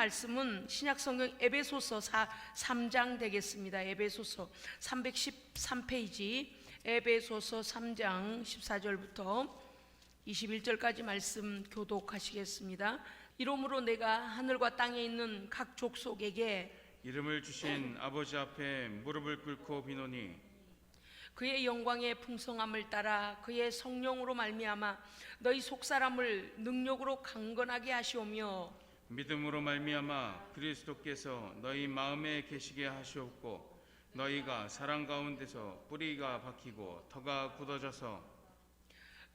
말씀은 신약성경 에베소서 3장 되겠습니다. 에베소서 313페이지 에베소서 3장 14절부터 21절까지 말씀 교독하시겠습니다. 이러므로 내가 하늘과 땅에 있는 각 족속에게 이름을 주신 아버지 앞에 무릎을 꿇고 비노니 그의 영광의 풍성함을 따라 그의 성령으로 말미암아 너희 속사람을 능력으로 강건하게 하시오며 믿음으로 말미암아 그리스도께서 너희 마음에 계시게 하시옵고 너희가 사랑 가운데서 뿌리가 박히고 터가 굳어져서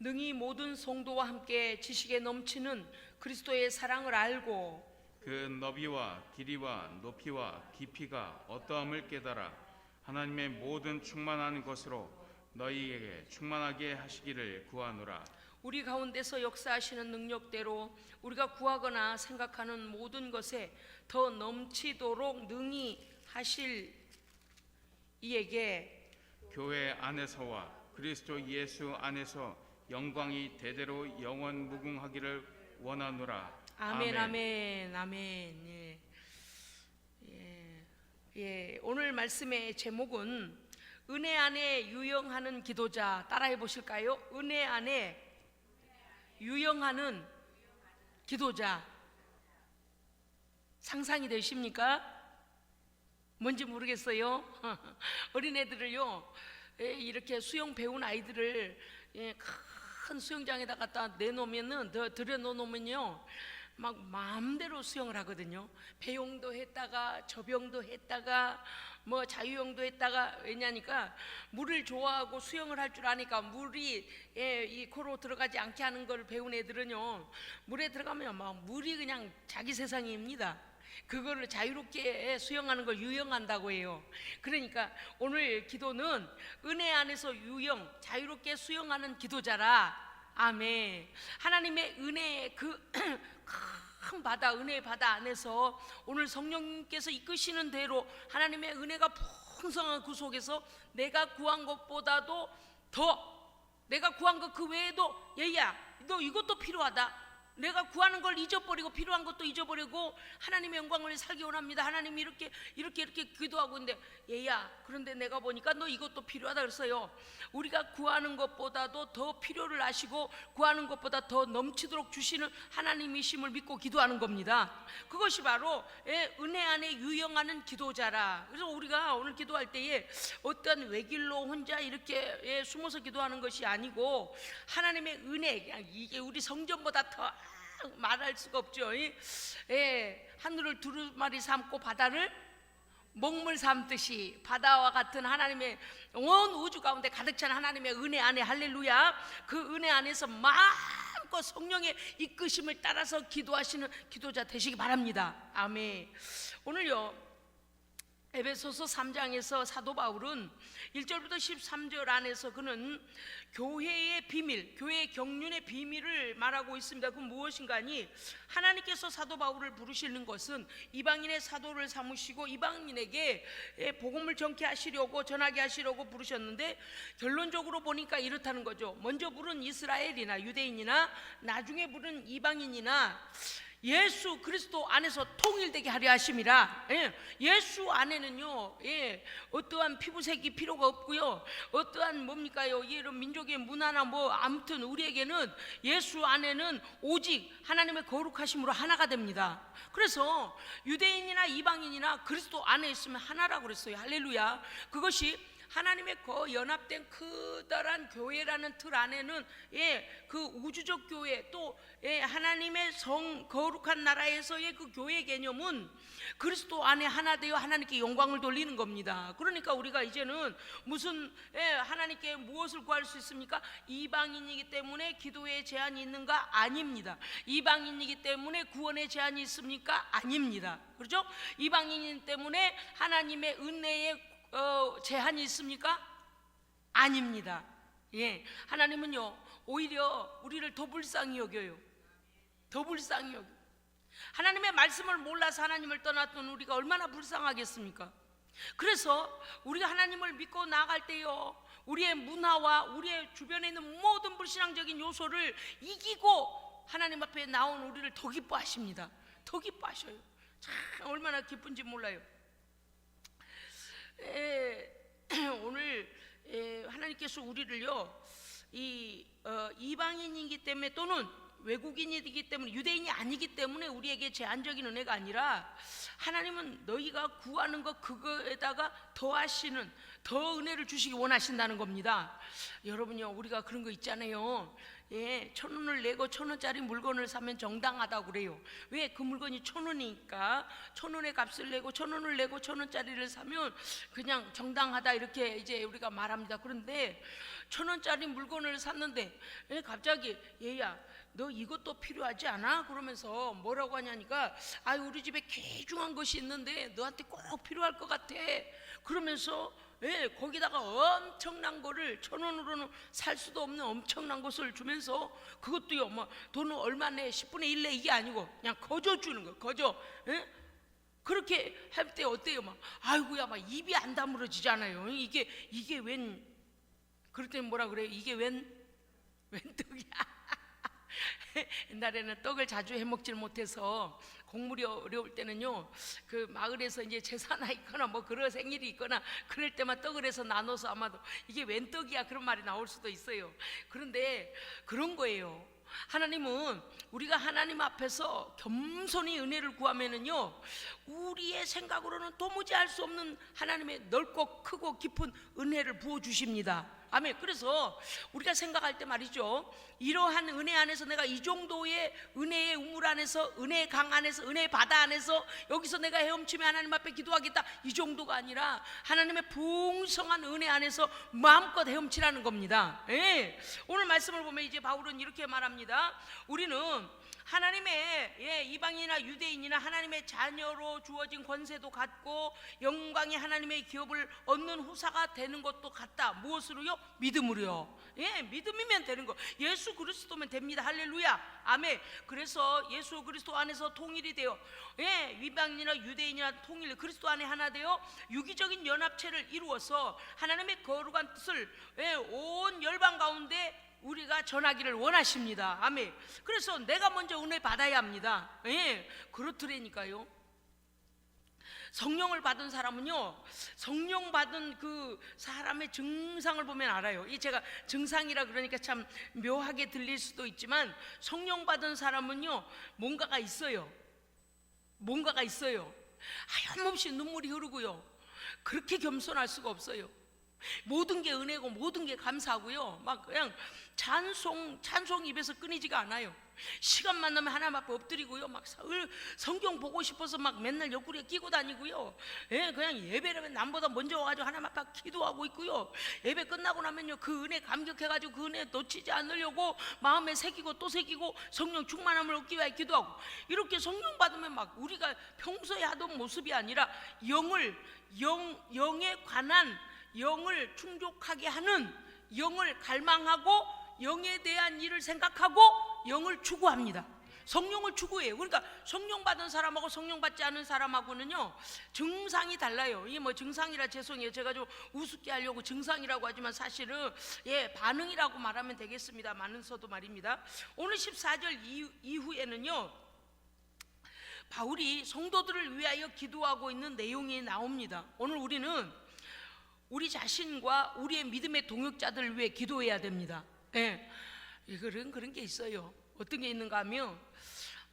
능히 모든 성도와 함께 지식에 넘치는 그리스도의 사랑을 알고 그 너비와 길이와 높이와 깊이가 어떠함을 깨달아 하나님의 모든 충만한 것으로 너희에게 충만하게 하시기를 구하노라. 우리 가운데서 역사하시는 능력대로 우리가 구하거나 생각하는 모든 것에 더 넘치도록 능히 하실 이에게 교회 안에서와 그리스도 예수 안에서 영광이 대대로 영원 무궁하기를 원하노라. 아멘, 아멘, 아멘. 예. 오늘 말씀의 제목은 은혜 안에 유영하는 기도자. 따라해 보실까요? 은혜 안에 유영하는 기도자. 상상이 되십니까? 뭔지 모르겠어요. 어린애들을요, 이렇게 수영 배운 아이들을 큰 수영장에다 갖다 내놓으면은, 들여놓으면요, 막 마음대로 수영을 하거든요. 배영도 했다가 저병도 했다가 뭐 자유형도 했다가, 왜냐니까 물을 좋아하고 수영을 할 줄 아니까 물이 이 코로 들어가지 않게 하는 걸 배운 애들은요, 물에 들어가면 막 물이 그냥 자기 세상입니다. 그거를 자유롭게 수영하는 걸 유영한다고 해요. 그러니까 오늘 기도는 은혜 안에서 유영, 자유롭게 수영하는 기도자라. 아멘. 하나님의 은혜의 그 큰 바다, 은혜의 바다 안에서 오늘 성령님께서 이끄시는 대로 하나님의 은혜가 풍성한 그 속에서 내가 구한 것보다도 더, 내가 구한 것 그 외에도, 얘야 너 이것도 필요하다, 내가 구하는 걸 잊어버리고 필요한 것도 잊어버리고 하나님의 영광을 살기 원합니다. 하나님이 이렇게 기도하고 있는데, 얘야 그런데 내가 보니까 너 이것도 필요하다 그랬어요. 우리가 구하는 것보다도 더 필요를 아시고 구하는 것보다 더 넘치도록 주시는 하나님이심을 믿고 기도하는 겁니다. 그것이 바로 은혜 안에 유영하는 기도자라. 그래서 우리가 오늘 기도할 때에 어떤 외길로 혼자 이렇게 숨어서 기도하는 것이 아니고 하나님의 은혜, 그냥 이게 우리 성전보다 더 말할 수가 없죠. 하늘을 두루마리 삼고 바다를 먹물 삼듯이 바다와 같은 하나님의 온 우주 가운데 가득 찬 하나님의 은혜 안에, 할렐루야, 그 은혜 안에서 마음껏 성령의 이끄심을 따라서 기도하시는 기도자 되시기 바랍니다. 아멘. 오늘요 에베소서 3장에서 사도 바울은 1절부터 13절 안에서 그는 교회의 비밀, 교회의 경륜의 비밀을 말하고 있습니다. 그건 무엇인가 하니, 하나님께서 사도 바울을 부르시는 것은 이방인의 사도를 삼으시고 이방인에게 복음을 전하게 하시려고 부르셨는데, 결론적으로 보니까 이렇다는 거죠. 먼저 부른 이스라엘이나 유대인이나 나중에 부른 이방인이나 예수 그리스도 안에서 통일되게 하려 하심이라. 예수 안에는요, 어떠한 피부색이 필요가 없고요, 어떠한 뭡니까요, 이런 민족의 문화나 뭐 아무튼 우리에게는 예수 안에는 오직 하나님의 거룩하심으로 하나가 됩니다. 그래서 유대인이나 이방인이나 그리스도 안에 있으면 하나라고 그랬어요. 할렐루야. 그것이 하나님의 연합된 커다란 교회라는 틀 안에는 그 우주적 교회, 또 하나님의 거룩한 나라에서의 그 교회 개념은 그리스도 안에 하나 되어 하나님께 영광을 돌리는 겁니다. 그러니까 우리가 이제는 무슨 하나님께 무엇을 구할 수 있습니까? 이방인이기 때문에 기도에 제한이 있는가? 아닙니다. 이방인이기 때문에 구원에 제한이 있습니까? 아닙니다. 그렇죠? 이방인이기 때문에 하나님의 은혜에 제한이 있습니까? 아닙니다. 하나님은요 오히려 우리를 더 불쌍히 여겨요. 더 불쌍히 여겨. 하나님의 말씀을 몰라서 하나님을 떠났던 우리가 얼마나 불쌍하겠습니까? 그래서 우리가 하나님을 믿고 나아갈 때요, 우리의 문화와 우리의 주변에 있는 모든 불신앙적인 요소를 이기고 하나님 앞에 나온 우리를 더 기뻐하십니다. 더 기뻐하셔요. 참 얼마나 기쁜지 몰라요. 오늘 하나님께서 우리를요 이방인이기 때문에 또는 외국인이기 때문에 유대인이 아니기 때문에 우리에게 제한적인 은혜가 아니라 하나님은 너희가 구하는 것 그거에다가 더하시는 더 은혜를 주시기 원하신다는 겁니다. 여러분요 우리가 그런 거 있잖아요. 1,000원을 내고 1,000원짜리 물건을 사면 정당하다고 그래요. 왜? 그 물건이 1,000원이니까 1,000원의 값을 내고 1,000원을 내고 1,000원짜리를 사면 그냥 정당하다 이렇게 이제 우리가 말합니다. 그런데 1,000원짜리 물건을 샀는데 갑자기 얘야 너 이것도 필요하지 않아? 그러면서 뭐라고 하냐니까 우리 집에 귀중한 것이 있는데 너한테 꼭 필요할 것 같아. 그러면서 거기다가 엄청난 거를 1,000원으로는 살 수도 없는 엄청난 것을 주면서 그것도요 뭐 돈은 얼마 내 10분의 1 내 이게 아니고 그냥 거저 주는 거 거저. 그렇게 할 때 어때요? 막 아이고야 막 입이 안 다물어지잖아요. 이게 웬 그럴 때 뭐라 그래요? 이게 웬 떡이야. 옛날에는 떡을 자주 해먹질 못해서 곡물이 어려울 때는요 그 마을에서 이제 제사나 있거나 뭐 그런 생일이 있거나 그럴 때만 떡을 해서 나눠서 아마도 이게 웬 떡이야 그런 말이 나올 수도 있어요. 그런데 그런 거예요. 하나님은 우리가 하나님 앞에서 겸손히 은혜를 구하면은요 우리의 생각으로는 도무지 알 수 없는 하나님의 넓고 크고 깊은 은혜를 부어주십니다. 아멘. 그래서 우리가 생각할 때 말이죠 이러한 은혜 안에서 내가 이 정도의 은혜의 우물 안에서 은혜의 강 안에서 은혜의 바다 안에서 여기서 내가 헤엄치며 하나님 앞에 기도하겠다 이 정도가 아니라 하나님의 풍성한 은혜 안에서 마음껏 헤엄치라는 겁니다. 오늘 말씀을 보면 이제 바울은 이렇게 말합니다. 우리는 하나님의 이방인이나 유대인이나 하나님의 자녀로 주어진 권세도 같고 영광이 하나님의 기업을 얻는 후사가 되는 것도 같다. 무엇으로요? 믿음으로요. 믿음이면 되는 거. 예수 그리스도면 됩니다. 할렐루야. 아멘. 그래서 예수 그리스도 안에서 통일이 되어 이방인이나 유대인이나 통일 그리스도 안에 하나 되어 유기적인 연합체를 이루어서 하나님의 거룩한 뜻을 온 열방 가운데 우리가 전하기를 원하십니다. 아멘. 그래서 내가 먼저 은혜 받아야 합니다. 그렇더라니까요. 성령을 받은 사람은요 성령 받은 그 사람의 증상을 보면 알아요. 이 제가 증상이라 그러니까 참 묘하게 들릴 수도 있지만 성령 받은 사람은요 뭔가가 있어요. 하염없이 눈물이 흐르고요 그렇게 겸손할 수가 없어요. 모든 게 은혜고 모든 게 감사하고요 막 그냥 찬송 입에서 끊이지가 않아요. 시간만 나면 하나님 앞에 엎드리고요 막 성경 보고 싶어서 막 맨날 옆구리에 끼고 다니고요 그냥 예배라면 남보다 먼저 와가지고 하나님 앞에 기도하고 있고요 예배 끝나고 나면요 그 은혜 감격해가지고 그 은혜 놓치지 않으려고 마음에 새기고 또 새기고 성령 충만함을 얻기 위해 기도하고 이렇게 성령 받으면 막 우리가 평소에 하던 모습이 아니라 영에 관한 영을 충족하게 하는 영을 갈망하고 영에 대한 일을 생각하고 영을 추구합니다. 성령을 추구해요. 그러니까 성령 받은 사람하고 성령 받지 않은 사람하고는요 증상이 달라요. 이게 뭐 증상이라 죄송해요. 제가 좀 우습게 하려고 증상이라고 하지만 사실은 반응이라고 말하면 되겠습니다. 많은서도 말입니다. 오늘 14절 이후에는요 바울이 성도들을 위하여 기도하고 있는 내용이 나옵니다. 오늘 우리는 우리 자신과 우리의 믿음의 동역자들을 위해 기도해야 됩니다. 그런 게 있어요. 어떤 게 있는가 하면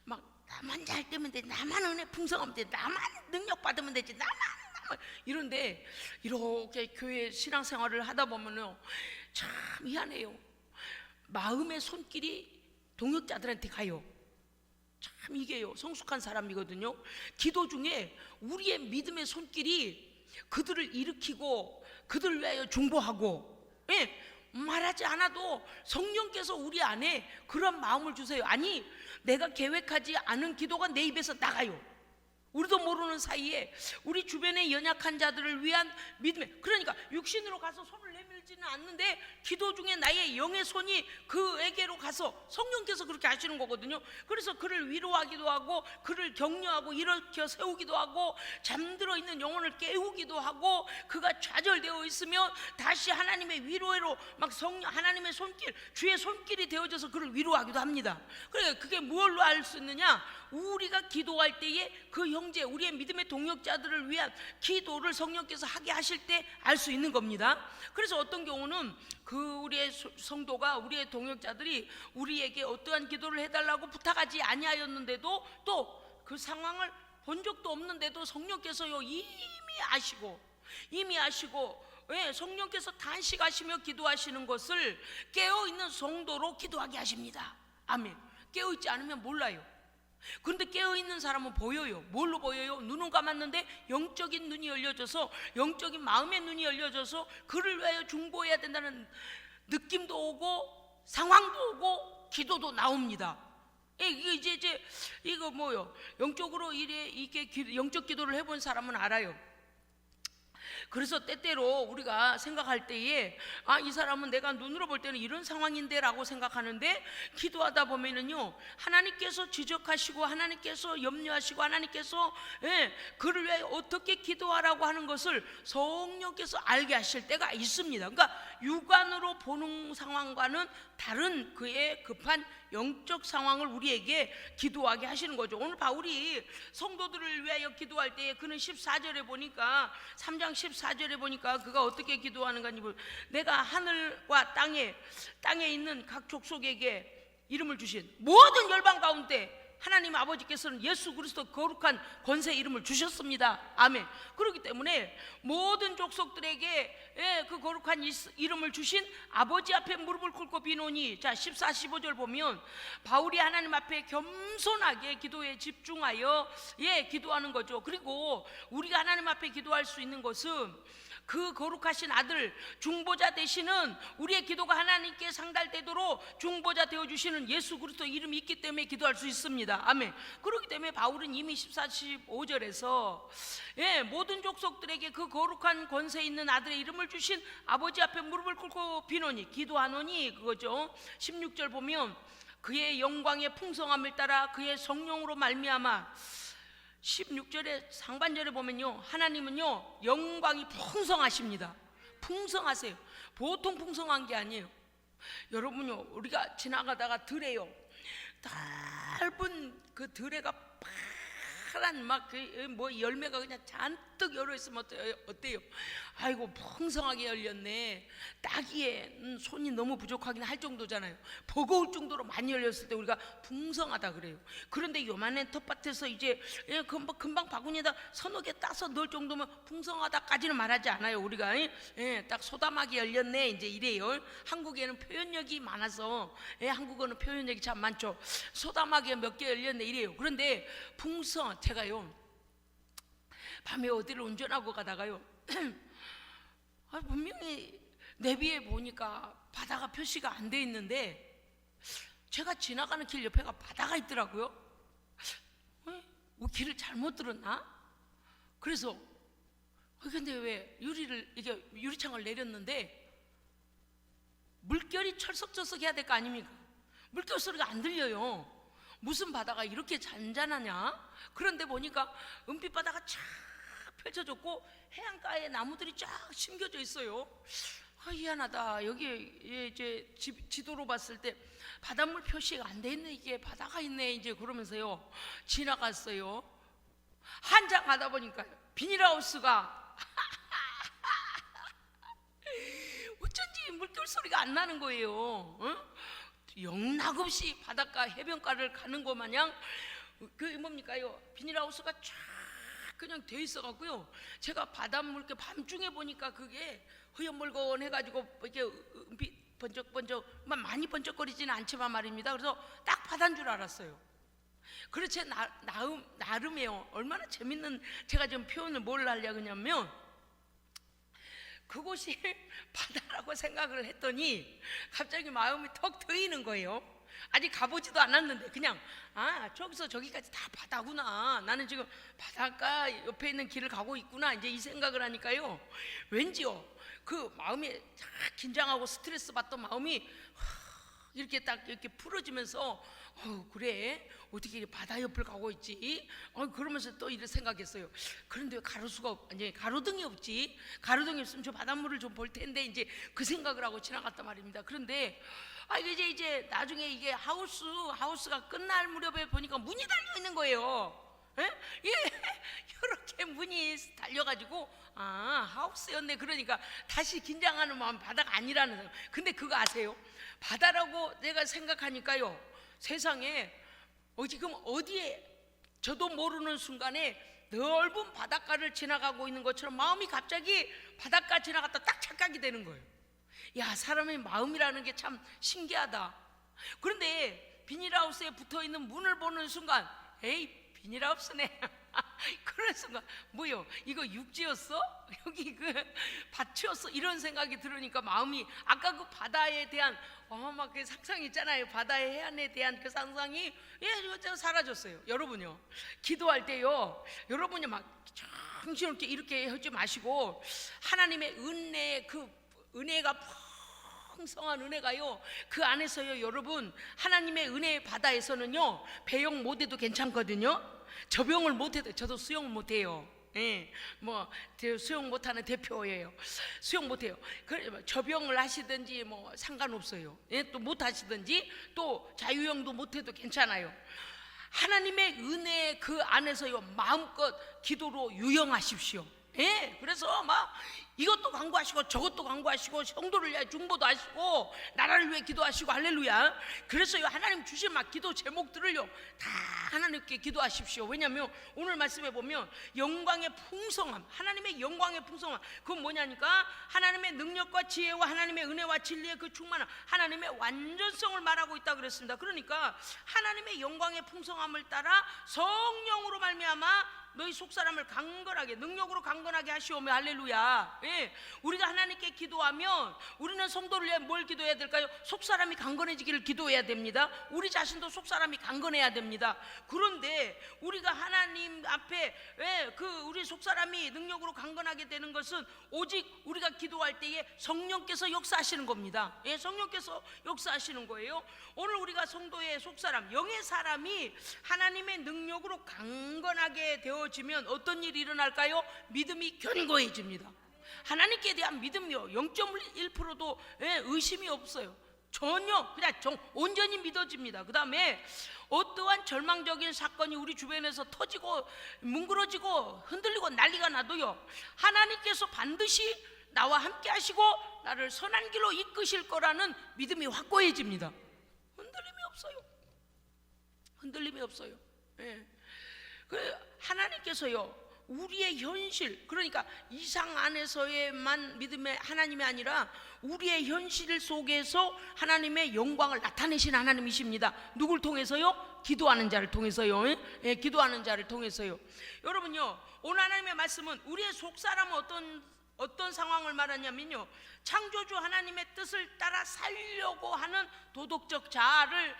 막 나만 잘 되면 돼, 나만 은혜 풍성하면 돼, 나만 능력 받으면 되지, 나만 이런데 이렇게 교회 신앙생활을 하다 보면요 참 미안해요. 마음의 손길이 동역자들한테 가요. 참 이게요 성숙한 사람이거든요. 기도 중에 우리의 믿음의 손길이 그들을 일으키고 그들을 위하여 중보하고 말하지 않아도 성령께서 우리 안에 그런 마음을 주세요. 아니 내가 계획하지 않은 기도가 내 입에서 나가요. 우리도 모르는 사이에 우리 주변의 연약한 자들을 위한 믿음에 그러니까 육신으로 가서 손을 내밀지는 않는데 기도 중에 나의 영의 손이 그에게로 가서 성령께서 그렇게 하시는 거거든요. 그래서 그를 위로하기도 하고 그를 격려하고 일으켜 세우기도 하고 잠들어 있는 영혼을 깨우기도 하고 그가 좌절되어 있으면 다시 하나님의 위로로 막 하나님의 손길 주의 손길이 되어져서 그를 위로하기도 합니다. 그러니까 그게 무엇로 알 수 있느냐? 우리가 기도할 때에 그 영 형제, 우리의 믿음의 동역자들을 위한 기도를 성령께서 하게 하실 때 알 수 있는 겁니다. 그래서 어떤 경우는 우리의 성도가, 우리의 동역자들이 우리에게 어떠한 기도를 해달라고 부탁하지 아니하였는데도 또 그 상황을 본 적도 없는데도 성령께서요 이미 아시고 성령께서 단식하시며 기도하시는 것을 깨어있는 성도로 기도하게 하십니다. 아멘. 깨어있지 않으면 몰라요. 그런데 깨어있는 사람은 보여요. 뭘로 보여요? 눈은 감았는데 영적인 눈이 열려져서, 영적인 마음의 눈이 열려져서 그를 위하여 중보해야 된다는 느낌도 오고 상황도 오고 기도도 나옵니다. 이게 이거 뭐요? 영적으로 이게 영적 기도를 해본 사람은 알아요. 그래서 때때로 우리가 생각할 때에 이 사람은 내가 눈으로 볼 때는 이런 상황인데 라고 생각하는데, 기도하다 보면은요 하나님께서 지적하시고 하나님께서 염려하시고 하나님께서 그를 위해 어떻게 기도하라고 하는 것을 성령께서 알게 하실 때가 있습니다. 그러니까 육안으로 보는 상황과는 다른 그의 급한 영적 상황을 우리에게 기도하게 하시는 거죠. 오늘 바울이 성도들을 위하여 기도할 때 그는 14절에 보니까, 3장 14절에 보니까 그가 어떻게 기도하는가, 내가 하늘과 땅에 있는 각 족속에게 이름을 주신 모든 열방 가운데 하나님 아버지께서는 예수 그리스도 거룩한 권세 이름을 주셨습니다. 아멘. 그렇기 때문에 모든 족속들에게 그 거룩한 이름을 주신 아버지 앞에 무릎을 꿇고 비노니, 자 14, 15절 보면 바울이 하나님 앞에 겸손하게 기도에 집중하여 기도하는 거죠. 그리고 우리가 하나님 앞에 기도할 수 있는 것은 그 거룩하신 아들, 중보자 되시는, 우리의 기도가 하나님께 상달되도록 중보자 되어주시는 예수 그리스도 이름이 있기 때문에 기도할 수 있습니다. 아멘. 그렇기 때문에 바울은 이미 14, 15절에서 모든 족속들에게 그 거룩한 권세 있는 아들의 이름을 주신 아버지 앞에 무릎을 꿇고 비노니, 기도하노니 그거죠. 16절 보면 그의 영광의 풍성함을 따라 그의 성령으로 말미암아, 16절의 상반절에 보면요 하나님은요 영광이 풍성하십니다. 풍성하세요. 보통 풍성한 게 아니에요. 여러분요, 우리가 지나가다가 들에요, 넓은 그 들에가 파란 막 뭐 열매가 그냥 잔뜩 열어 있으면 어때요? 아이고 풍성하게 열렸네. 따기에 손이 너무 부족하긴 할 정도잖아요. 버거울 정도로 많이 열렸을 때 우리가 풍성하다 그래요. 그런데 요만한 텃밭에서 이제 금방 바구니에다 서너 개 따서 넣을 정도면 풍성하다까지는 말하지 않아요. 우리가 딱 소담하게 열렸네 이제 이래요. 한국에는 표현력이 많아서 한국어는 표현력이 참 많죠. 소담하게 몇 개 열렸네 이래요. 그런데 제가요 밤에 어디를 운전하고 가다가요 분명히 내비에 보니까 바다가 표시가 안 돼 있는데 제가 지나가는 길 옆에가 바다가 있더라고요. 길을 잘못 들었나? 그래서 근데 왜 유리창을 내렸는데 물결이 철썩철썩 해야 될 거 아닙니까? 물결 소리가 안 들려요. 무슨 바다가 이렇게 잔잔하냐? 그런데 보니까 은빛 바다가 쫙 펼쳐졌고 해안가에 나무들이 쫙 심겨져 있어요. 희한하다. 여기 이제 지도로 봤을 때 바닷물 표시가 안 돼 있네. 이게 바다가 있네. 이제 그러면서요 지나갔어요. 한참 가다 보니까 비닐하우스가 어쩐지 물결 소리가 안 나는 거예요. 영락없이 바닷가 해변가를 가는 것 마냥 뭡니까요? 비닐하우스가 쫙 그냥 돼 있어갖고요. 제가 바닷물 밤중에 보니까 그게 허연멀건해가지고 이렇게 번쩍번쩍 많이 번쩍거리지는 않지만 말입니다. 그래서 딱 바다인 줄 알았어요. 그렇지 나름이에요. 얼마나 재밌는, 제가 지금 표현을 뭘 하려고 하냐면 그곳이 바다라고 생각을 했더니 갑자기 마음이 턱 트이는 거예요. 아직 가보지도 않았는데 그냥 저기서 저기까지 다 바다구나, 나는 지금 바닷가 옆에 있는 길을 가고 있구나, 이제 이 생각을 하니까요 왠지요 그 마음이 긴장하고 스트레스 받던 마음이 이렇게 딱 이렇게 풀어지면서 그래 어떻게 바다 옆을 가고 있지? 그러면서 또 이렇게 생각했어요. 그런데 가로등이 없지. 가로등이 없으면 저 바닷물을 좀 볼 텐데 이제 그 생각을 하고 지나갔단 말입니다. 그런데 이제 나중에 이게 하우스가 끝날 무렵에 보니까 문이 달려 있는 거예요. 예, 이렇게 문이 달려가지고 하우스였네. 그러니까 다시 긴장하는 마음 바다가 아니라는 거예요. 근데 그거 아세요? 바다라고 내가 생각하니까요, 세상에 지금 어디에 저도 모르는 순간에 넓은 바닷가를 지나가고 있는 것처럼 마음이 갑자기 바닷가 지나갔다 딱 착각이 되는 거예요. 야, 사람의 마음이라는 게 참 신기하다. 그런데 비닐하우스에 붙어있는 문을 보는 순간, 에이, 비닐하우스네. 그런 순간, 뭐요? 이거 육지였어? 여기 그 밭이었어? 이런 생각이 들으니까 마음이, 아까 그 바다에 대한 막 그 상상이 있잖아요. 바다의 해안에 대한 그 상상이 이거 사라졌어요. 여러분요, 기도할 때요, 여러분이 막 정신없게 이렇게 하지 마시고, 하나님의 은혜, 그 은혜가 풍성한 은혜가요, 그 안에서요, 여러분, 하나님의 은혜의 바다에서는요, 배영 못해도 괜찮거든요. 저병을 못해도, 저도 수영 못해요. 수영 못하는 대표예요. 수영 못해요. 저병을 하시든지 상관없어요. 또 못하시든지, 또 자유형도 못해도 괜찮아요. 하나님의 은혜 그 안에서요, 마음껏 기도로 유영하십시오. 그래서 막 이것도 간구하시고 저것도 간구하시고, 성도를 위해 중보도 하시고, 나라를 위해 기도하시고, 할렐루야. 그래서요, 하나님 주신 막 기도 제목들을요 다 하나님께 기도하십시오. 왜냐하면 오늘 말씀에 보면 영광의 풍성함, 하나님의 영광의 풍성함, 그건 뭐냐니까 하나님의 능력과 지혜와 하나님의 은혜와 진리의 그 충만함, 하나님의 완전성을 말하고 있다 그랬습니다. 그러니까 하나님의 영광의 풍성함을 따라 성령으로 말미암아 너희 속사람을 강건하게, 능력으로 강건하게 하시오며, 할렐루야. 우리가 하나님께 기도하면 우리는 성도를 위해 뭘 기도해야 될까요? 속사람이 강건해지기를 기도해야 됩니다. 우리 자신도 속사람이 강건해야 됩니다. 그런데 우리가 하나님 앞에 우리 속사람이 능력으로 강건하게 되는 것은 오직 우리가 기도할 때에 성령께서 역사하시는 겁니다. 성령께서 역사하시는 거예요. 오늘 우리가 성도의 속사람, 영의 사람이 하나님의 능력으로 강건하게 되어지면 어떤 일이 일어날까요? 믿음이 견고해집니다. 하나님께 대한 믿음이요, 0.1%도 의심이 없어요. 전혀 그냥 온전히 믿어집니다. 그 다음에 어떠한 절망적인 사건이 우리 주변에서 터지고 뭉그러지고 흔들리고 난리가 나도요, 하나님께서 반드시 나와 함께 하시고 나를 선한 길로 이끄실 거라는 믿음이 확고해집니다. 흔들림이 없어요. 흔들림이 없어요. 하나님께서요, 우리의 현실, 그러니까 이상 안에서의만 믿음의 하나님이 아니라 우리의 현실 속에서 하나님의 영광을 나타내신 하나님이십니다. 누굴 통해서요? 기도하는 자를 통해서요. 기도하는 자를 통해서요. 여러분요, 오늘 하나님의 말씀은 우리의 속사람은 어떤 상황을 말하냐면요, 창조주 하나님의 뜻을 따라 살려고 하는 도덕적 자아를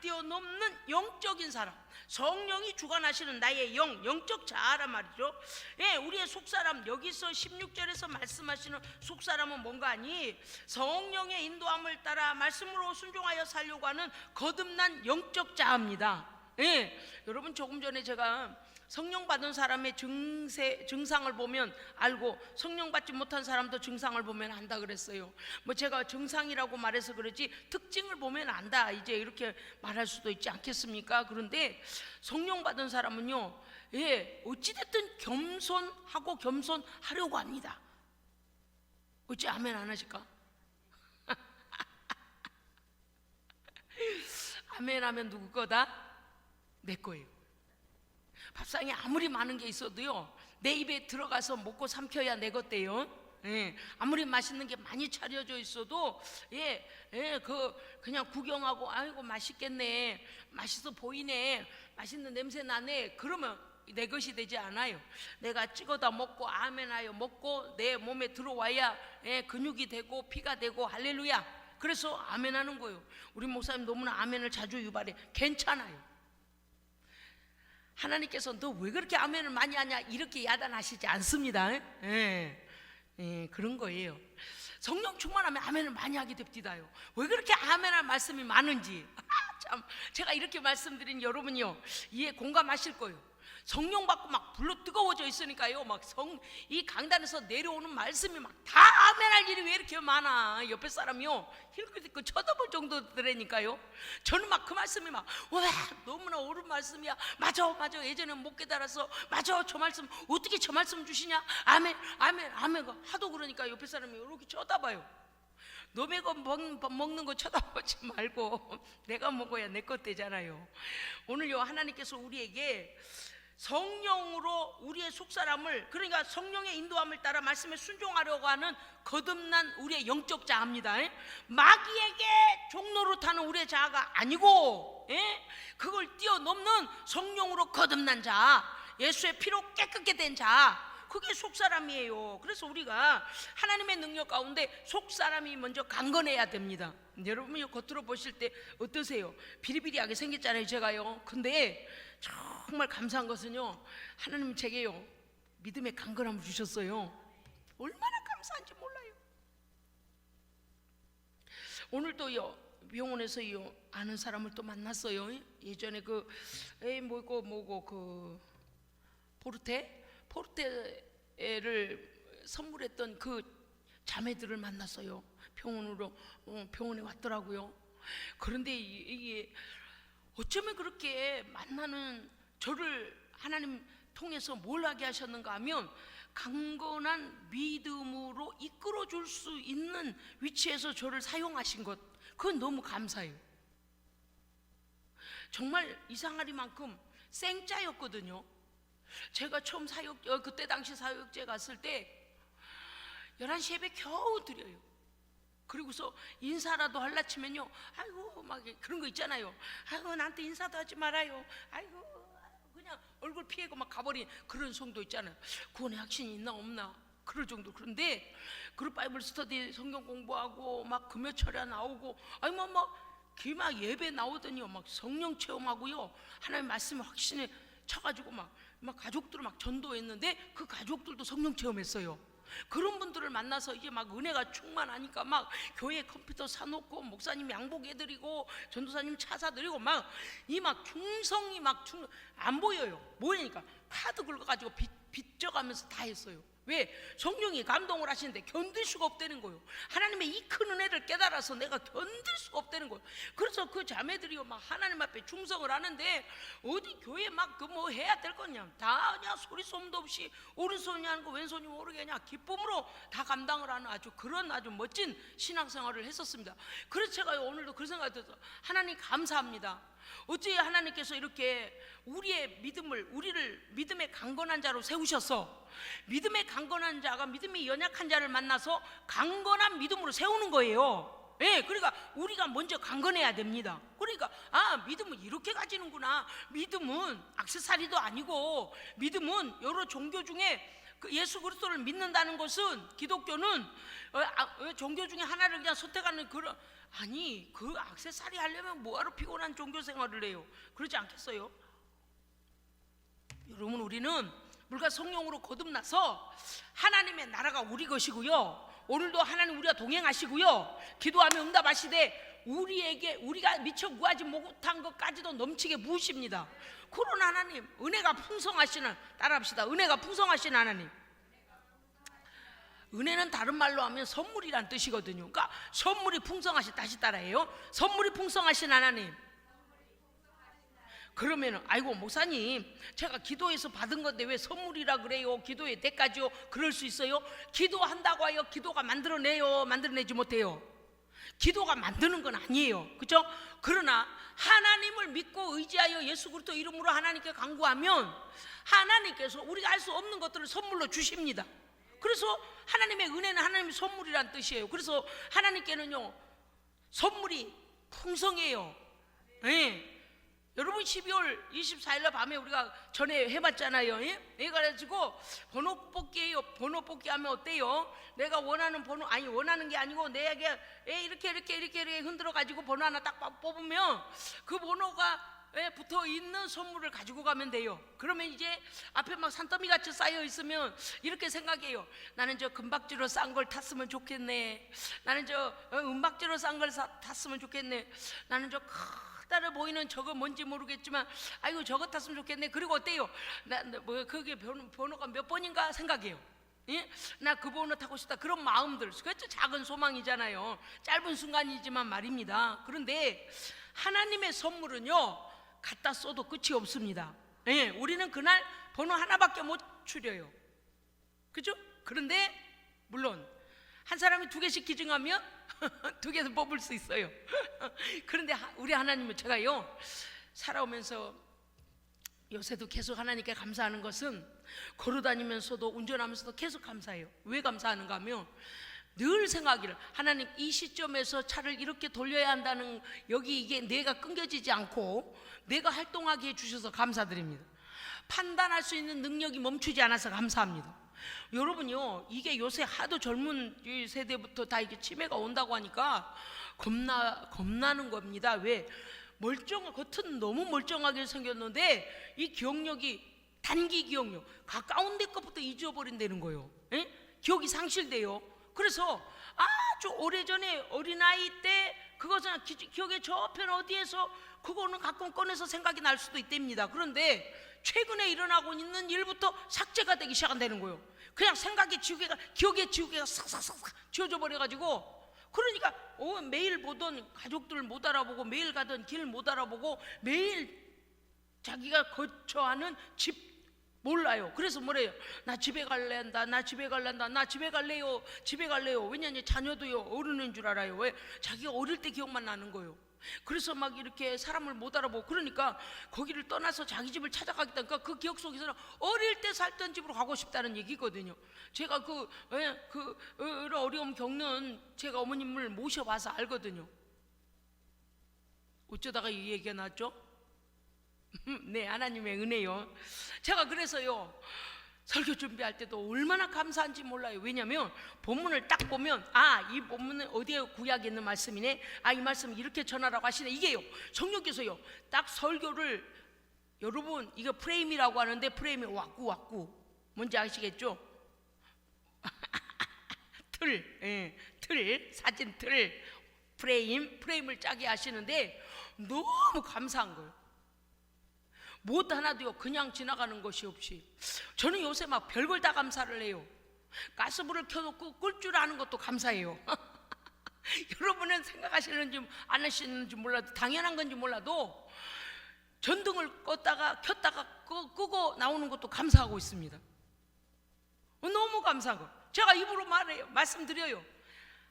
뛰어넘는 영적인 사람, 성령이 주관하시는 나의 영적 자아란 말이죠. 우리의 속사람, 여기서 16절에서 말씀하시는 속사람은 뭔가 하니, 성령의 인도함을 따라 말씀으로 순종하여 살려고 하는 거듭난 영적 자아입니다. 여러분, 조금 전에 제가 성령 받은 사람의 증상을 보면 알고, 성령 받지 못한 사람도 증상을 보면 안다 그랬어요. 제가 증상이라고 말해서 그러지 특징을 보면 안다, 이제 이렇게 말할 수도 있지 않겠습니까? 그런데 성령 받은 사람은요, 어찌됐든 겸손하고 겸손하려고 합니다. 어찌 아멘 안 하실까? 아멘 하면 누구 거다? 내 거예요. 밥상에 아무리 많은 게 있어도요, 내 입에 들어가서 먹고 삼켜야 내 것대요. 아무리 맛있는 게 많이 차려져 있어도 그냥 구경하고, 아이고 맛있겠네, 맛있어 보이네, 맛있는 냄새 나네, 그러면 내 것이 되지 않아요. 내가 찍어다 먹고 아멘하여 먹고 내 몸에 들어와야 근육이 되고 피가 되고, 할렐루야. 그래서 아멘하는 거예요. 우리 목사님 너무나 아멘을 자주 유발해. 괜찮아요. 하나님께서 너 왜 그렇게 아멘을 많이 하냐 이렇게 야단하시지 않습니다. 그런 거예요. 성령 충만하면 아멘을 많이 하게 됩니다요. 왜 그렇게 아멘할 말씀이 많은지 참, 제가 이렇게 말씀드린 여러분이요, 이해 공감하실 거예요. 성령 받고 막 불러 뜨거워져 있으니까요. 막 이 강단에서 내려오는 말씀이 막 다 아멘할 일이 왜 이렇게 많아. 옆에 사람이요 힐끗힐끗 쳐다볼 정도더라니까요. 저는 막 그 말씀이 막 와 너무나 옳은 말씀이야. 맞아 예전에 못 깨달아서 맞아 저 말씀 어떻게 저 말씀 주시냐. 아멘 하도 그러니까 옆에 사람이 이렇게 쳐다봐요. 너네 거 먹는 거 쳐다보지 말고 내가 먹어야 내 것 되잖아요. 오늘요 하나님께서 우리에게 성령으로 우리의 속사람을, 그러니까 성령의 인도함을 따라 말씀에 순종하려고 하는 거듭난 우리의 영적 자아입니다. 마귀에게 종노릇하는 우리의 자아가 아니고 그걸 뛰어넘는 성령으로 거듭난 자아, 예수의 피로 깨끗게 된 자아, 그게 속사람이에요. 그래서 우리가 하나님의 능력 가운데 속사람이 먼저 강건해야 됩니다. 여러분이 겉으로 보실 때 어떠세요? 비리비리하게 생겼잖아요 제가요. 근데 정말 감사한 것은요, 하나님은 제게요 믿음의 강건함을 주셨어요. 얼마나 감사한지 몰라요. 오늘도요 병원에서요 아는 사람을 또 만났어요. 예전에 그 포르테를 선물했던 그 자매들을 만났어요. 병원에 왔더라고요. 그런데 이게 어쩌면 그렇게 만나는 저를 하나님 통해서 뭘 하게 하셨는가 하면 강건한 믿음으로 이끌어 줄 수 있는 위치에서 저를 사용하신 것, 그건 너무 감사해요. 정말 이상하리만큼 생짜였거든요. 제가 처음 그때 당시 사역제 갔을 때 11시 예배 겨우 드려요. 그리고서 인사라도 할라 치면요, 아이고 막 그런 거 있잖아요. 아이고 나한테 인사도 하지 말아요. 아이고 그냥 얼굴 피하고 막 가버린 그런 성도 있잖아요. 구원의 확신이 있나 없나 그럴 정도. 그런데 그룹 바이블 스터디 성경 공부하고 막 금요철야 나오고 아니 기막 예배 나오더니요 막 성령 체험하고요 하나님 말씀에 확신에 쳐가지고 막 가족들을 막 전도했는데 그 가족들도 성령 체험했어요. 그런 분들을 만나서 이제 막 은혜가 충만하니까 막 교회 컴퓨터 사놓고 목사님 양복해드리고 전도사님 차 사드리고 충성이 안 보여요. 뭐냐니까 카드 긁어가지고 빚져가면서 다 했어요. 왜? 성령이 감동을 하시는데 견딜 수가 없다는 거예요. 하나님의 이 큰 은혜를 깨달아서 내가 견딜 수가 없다는 거예요. 그래서 그 자매들이요 막 하나님 앞에 충성을 하는데 어디 교회 해야 될 거냐, 다 그냥 소리 소음도 없이 오른손이 하는 거 왼손이 모르게 그냥 기쁨으로 다 감당을 하는 아주 멋진 신앙생활을 했었습니다. 그래서 제가 오늘도 그 생각이 들어서 하나님 감사합니다. 어찌 하나님께서 이렇게 우리를 믿음의 강건한 자로 세우셔서 믿음의 강건한 자가 믿음이 연약한 자를 만나서 강건한 믿음으로 세우는 거예요. 그러니까 우리가 먼저 강건해야 됩니다. 그러니까 믿음은 이렇게 가지는구나. 믿음은 액세서리도 아니고 믿음은 여러 종교 중에 예수 그리스도를 믿는다는 것은, 기독교는 종교 중에 하나를 그냥 선택하는 그런, 아니 그 액세서리 하려면 뭐하러 피곤한 종교 생활을 해요? 그러지 않겠어요? 여러분, 우리는 물과 성령으로 거듭나서 하나님의 나라가 우리 것이고요, 오늘도 하나님 우리가 동행하시고요, 기도하면 응답하시되 우리가 미처 구하지 못한 것까지도 넘치게 부으십니다. 그런 하나님, 은혜가 풍성하시는, 따라합시다. 은혜가 풍성하신 하나님. 은혜는 다른 말로 하면 선물이란 뜻이거든요. 그러니까 선물이 풍성하신, 다시 따라해요. 선물이 풍성하신 하나님. 그러면 아이고 목사님, 제가 기도해서 받은 건데 왜 선물이라 그래요? 기도의 대가죠. 그럴 수 있어요? 기도한다고 하여 기도가 만들어내지 못해요. 기도가 만드는 건 아니에요, 그렇죠? 그러나 하나님을 믿고 의지하여 예수 그리스도 이름으로 하나님께 간구하면 하나님께서 우리가 알 수 없는 것들을 선물로 주십니다. 그래서 하나님의 은혜는 하나님의 선물이란 뜻이에요. 그래서 하나님께는요 선물이 풍성해요. 여러분 12월 24일날 밤에 우리가 전에 해봤잖아요. 그래가지고 번호 뽑기예요. 번호 뽑기 하면 어때요? 내가 원하는 번호, 원하는 게 아니고 내게 이렇게 흔들어 가지고 번호 하나 딱 뽑으면 그 번호가 붙어 있는 선물을 가지고 가면 돼요. 그러면 이제 앞에 막 산더미 같이 쌓여 있으면 이렇게 생각해요. 나는 저 금박지로 싼 걸 탔으면 좋겠네. 나는 저 은박지로 싼 걸 탔으면 좋겠네. 나는 저 따라 보이는 저거 뭔지 모르겠지만 아이고 저거 탔으면 좋겠네. 그리고 어때요? 뭐 그게 번호가 몇 번인가 생각해요. 예? 나 그 번호 타고 싶다. 그런 마음들, 그것도 작은 소망이잖아요. 짧은 순간이지만 말입니다. 그런데 하나님의 선물은요, 갖다 써도 끝이 없습니다. 예, 우리는 그날 번호 하나밖에 못 추려요. 그죠? 그런데 물론 한 사람이 2개씩 기증하면 2개에서 뽑을 수 있어요. 그런데 우리 하나님은, 제가요 살아오면서 요새도 계속 하나님께 감사하는 것은, 걸어다니면서도 운전하면서도 계속 감사해요. 왜 감사하는가 하면 늘 생각하기를, 하나님 이 시점에서 차를 이렇게 돌려야 한다는, 여기 이게 뇌가 끊겨지지 않고 내가 활동하게 해주셔서 감사드립니다. 판단할 수 있는 능력이 멈추지 않아서 감사합니다. 여러분요, 이게 요새 하도 젊은 세대부터 다 이게 치매가 온다고 하니까 겁나는 겁니다. 왜? 겉은 너무 멀쩡하게 생겼는데 이 기억력이, 단기 기억력, 가까운 데 것부터 잊어버린다는 거예요. 에? 기억이 상실돼요. 그래서 아주 오래전에 어린아이 때 그것은 기억의 저편 어디에서 그거는 가끔 꺼내서 생각이 날 수도 있답니다. 그런데 최근에 일어나고 있는 일부터 삭제가 되기 시작한다는 거예요. 그냥 생각의 지우개가, 기억의 지우개가 싹싹싹 지워져 버려가지고, 그러니까 매일 보던 가족들 못 알아보고, 매일 가던 길 못 알아보고, 매일 자기가 거처하는 집 몰라요. 그래서 뭐래요? 나 집에 갈래 한다. 나 집에 갈란다. 나 집에 갈래요. 집에 갈래요. 왜냐하면 자녀도요 어른인 줄 알아요. 왜? 자기가 어릴 때 기억만 나는 거예요. 그래서 막 이렇게 사람을 못 알아보고, 그러니까 거기를 떠나서 자기 집을 찾아가겠다. 그러니까 그 기억 속에서는 어릴 때 살던 집으로 가고 싶다는 얘기거든요. 제가 그 어려움 겪는 제가 어머님을 모셔봐서 알거든요. 어쩌다가 이 얘기가 나왔죠? 네, 하나님의 은혜요. 제가 그래서요 설교 준비할 때도 얼마나 감사한지 몰라요. 왜냐하면 본문을 딱 보면, 이 본문은 어디에 구약에 있는 말씀이네, 이 말씀 이렇게 전하라고 하시네. 이게요, 성령께서요 딱 설교를, 여러분 이거 프레임이라고 하는데, 프레임이 왁구 뭔지 아시겠죠? 틀, 사진 틀, 프레임을 짜게 하시는데 너무 감사한 거예요. 무엇 하나도요 그냥 지나가는 것이 없이, 저는 요새 막 별걸 다 감사를 해요. 가스불을 켜놓고 끌 줄 아는 것도 감사해요. 여러분은 생각하시는지 안 하시는지 몰라도, 당연한 건지 몰라도 전등을 껐다가 켰다가 끄고 나오는 것도 감사하고 있습니다. 너무 감사한 거. 제가 입으로 말씀드려요.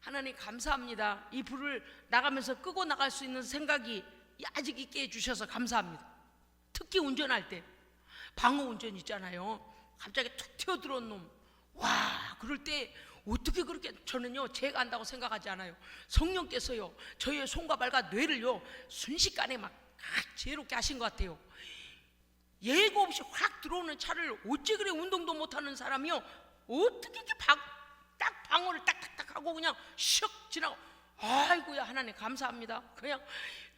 하나님 감사합니다. 이 불을 나가면서 끄고 나갈 수 있는 생각이 아직 있게 해주셔서 감사합니다. 특히 운전할 때 방어 운전 있잖아요. 갑자기 툭 튀어들어온 놈, 와, 그럴 때 어떻게 그렇게, 저는요 제가 안다고 생각하지 않아요. 성령께서요 저의 손과 발과 뇌를요 순식간에 막 지혜롭게 하신 것 같아요. 예고 없이 확 들어오는 차를 어찌 그래 운동도 못하는 사람이요 어떻게 이렇게 딱 방어를 딱딱딱 하고 그냥 슉 지나고, 아이고야 하나님 감사합니다. 그냥